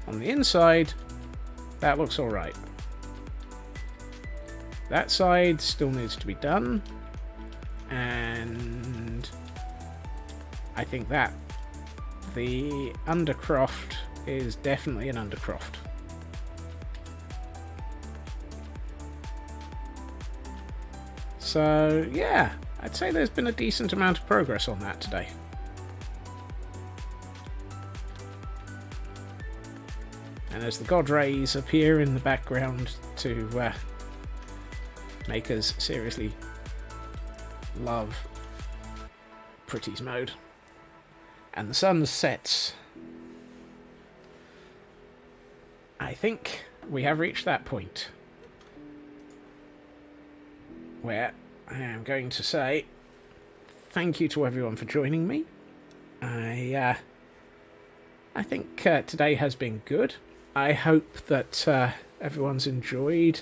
On the inside, that looks alright. That side still needs to be done, and I think that the undercroft is definitely an undercroft. So, yeah, I'd say there's been a decent amount of progress on that today. And as the god rays appear in the background to make us seriously love celebrities mode. And the sun sets. I think we have reached that point where I am going to say thank you to everyone for joining me. I think today has been good. I hope that everyone's enjoyed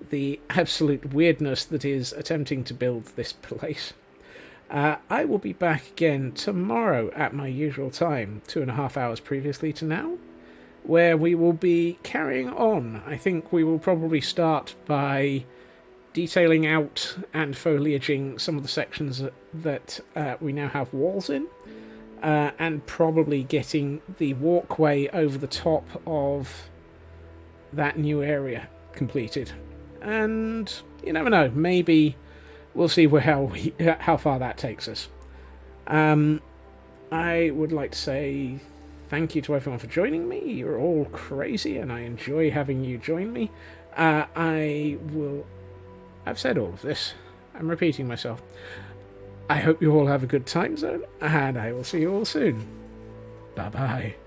the absolute weirdness that is attempting to build this place. I will be back again tomorrow at my usual time, 2.5 hours previously to now, where we will be carrying on. I think we will probably start by detailing out and foliaging some of the sections that we now have walls in, and probably getting the walkway over the top of that new area completed. And you never know, maybe we'll see how far that takes us. I would like to say thank you to everyone for joining me. You're all crazy, and I enjoy having you join me. I've said all of this. I'm repeating myself. I hope you all have a good time zone, and I will see you all soon. Bye-bye.